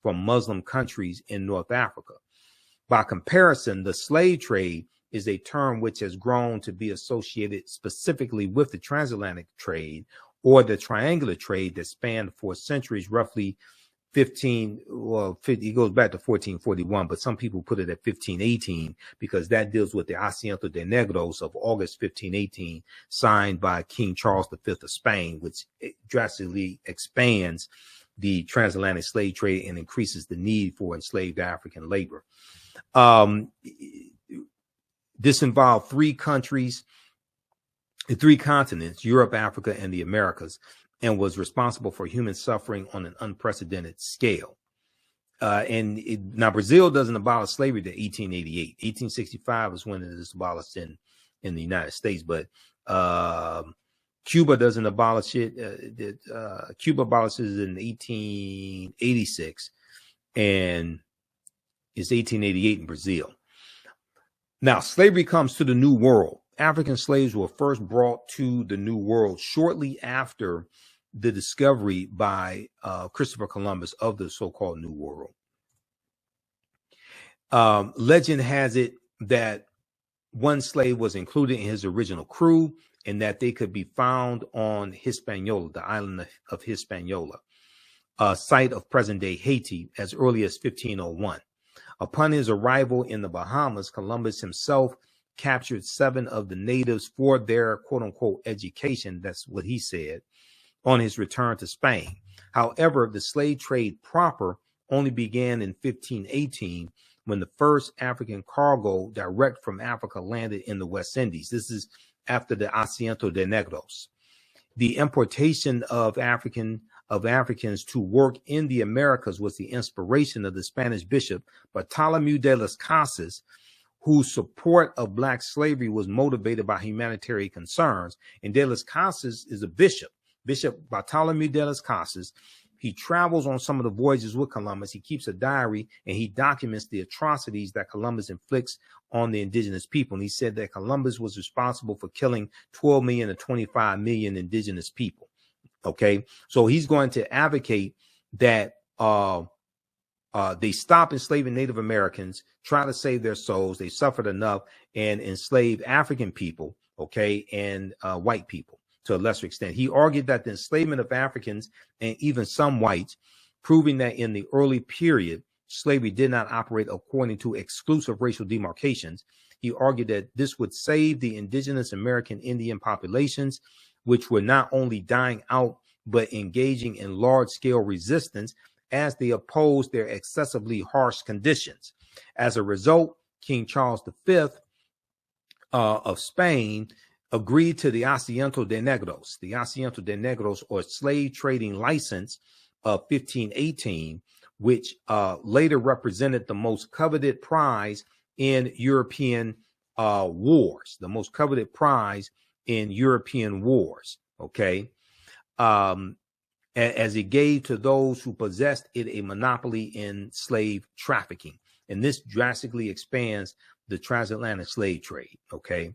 from Muslim countries in North Africa. By comparison, the slave trade is a term which has grown to be associated specifically with the transatlantic trade or the triangular trade that spanned for centuries, roughly 50, it goes back to 1441, but some people put it at 1518 because that deals with the Asiento de Negros of August 1518, signed by King Charles V of Spain, which drastically expands the transatlantic slave trade and increases the need for enslaved African labor. This involved three continents, Europe, Africa, and the Americas, and was responsible for human suffering on an unprecedented scale. Now Brazil doesn't abolish slavery to 1888. 1865 is when it is abolished in the United States, but Cuba doesn't abolish it. Cuba abolishes it in 1886, and it's 1888 in Brazil. Now, slavery comes to the New World. African slaves were first brought to the New World shortly after the discovery by Christopher Columbus of the so-called New World. Legend has it that one slave was included in his original crew and that they could be found on Hispaniola, the island of Hispaniola, a site of present-day Haiti, as early as 1501. Upon his arrival in the Bahamas, Columbus himself captured 7 of the natives for their quote-unquote education, that's what he said, on his return to Spain. However, the slave trade proper only began in 1518 when the first African cargo direct from Africa landed in the West Indies. This is after the Asiento de Negros. The importation of Africans to work in the Americas was the inspiration of the Spanish bishop Bartolomé de las Casas, whose support of black slavery was motivated by humanitarian concerns. And de las Casas is a bishop, Bishop Bartolomé de las Casas. He travels on some of the voyages with Columbus. He keeps a diary and he documents the atrocities that Columbus inflicts on the indigenous people. And he said that Columbus was responsible for killing 12 million to 25 million indigenous people. Okay, so he's going to advocate that they stop enslaving Native Americans, try to save their souls. They suffered enough, and enslave African people, okay, and white people to a lesser extent. He argued that the enslavement of Africans and even some whites, proving that in the early period, slavery did not operate according to exclusive racial demarcations. He argued that this would save the indigenous American Indian populations, which were not only dying out, but engaging in large-scale resistance as they opposed their excessively harsh conditions. As a result, King Charles V of Spain agreed to the Asiento de Negros, or slave trading license of 1518, which later represented the most coveted prize in European wars, okay, as it gave to those who possessed it a monopoly in slave trafficking. And this drastically expands the transatlantic slave trade, okay?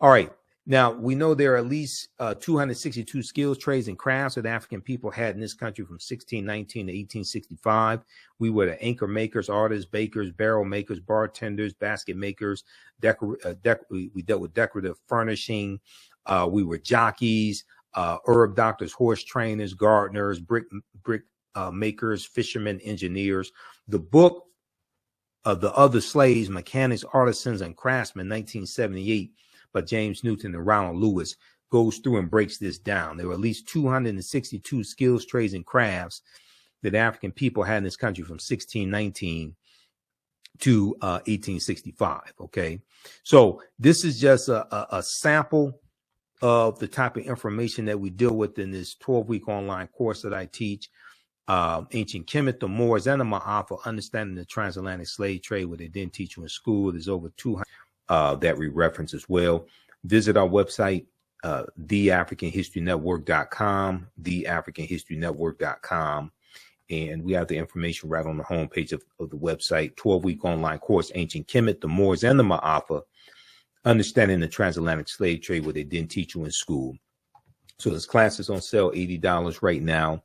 All right, now we know there are at least 262 skills, trades, and crafts that African people had in this country from 1619 to 1865. We were the anchor makers, artists, bakers, barrel makers, bartenders, basket makers, we dealt with decorative furnishing, we were jockeys, herb doctors, horse trainers, gardeners, brick makers, fishermen, engineers. The book of the Other Slaves, Mechanics, Artisans, and Craftsmen, 1978, by James Newton and Ronald Lewis, goes through and breaks this down. There were at least 262 skills, trades, and crafts that African people had in this country from 1619 to 1865. Okay, so this is just a sample of the type of information that we deal with in this 12-week online course that I teach. Ancient Kemet, the Moors, and the Ma'afa, understanding the transatlantic slave trade, what they didn't teach you in school. There's over 200 that we reference as well. Visit our website, theafricanhistorynetwork.com, theafricanhistorynetwork.com. And we have the information right on the homepage of the website. 12-week online course, Ancient Kemet, the Moors, and the Ma'afa, Understanding the Transatlantic Slave Trade, what they didn't teach you in school. So this class is on sale, $80 right now.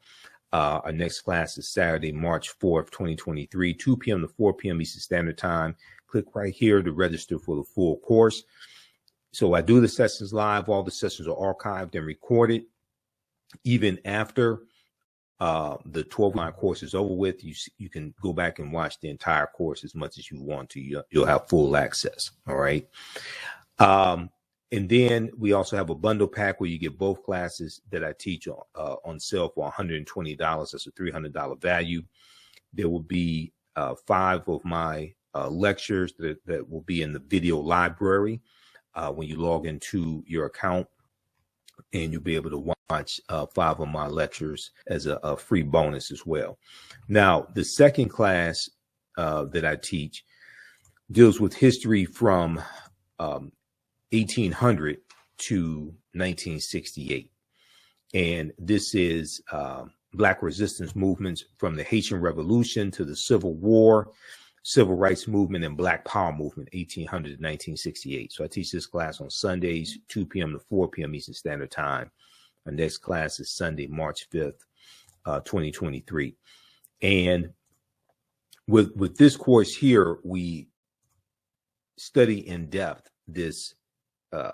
Our next class is Saturday, March 4th, 2023, 2 p.m. to 4 p.m. Eastern Standard Time. Click right here to register for the full course. So I do the sessions live. All the sessions are archived and recorded. Even after the 12-line course is over with, you can go back and watch the entire course as much as you want to. You'll have full access. All right. And then we also have a bundle pack where you get both classes that I teach on sale for $120. That's a $300 value. There will be 5 of my lectures that will be in the video library when you log into your account, and you'll be able to watch 5 of my lectures as a free bonus as well. Now, the second class that I teach deals with history from 1800 to 1968. And this is Black resistance movements from the Haitian Revolution to the Civil War, Civil Rights Movement, and Black Power Movement, 1800 to 1968. So I teach this class on Sundays, 2 p.m. to 4 p.m. Eastern Standard Time. Our next class is Sunday, March 5th, 2023. And with this course here, we study in depth this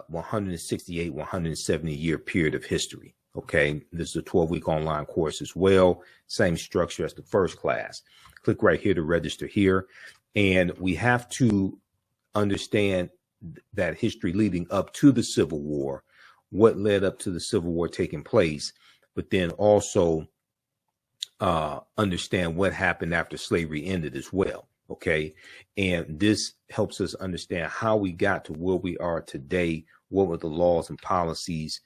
168, 170 year period of history. Okay, this is a 12-week online course as well. Same structure as the first class. Click right here to register here. And we have to understand that history leading up to the Civil War, what led up to the Civil War taking place, but then also understand what happened after slavery ended as well. Okay, and this helps us understand how we got to where we are today. What were the laws and policies?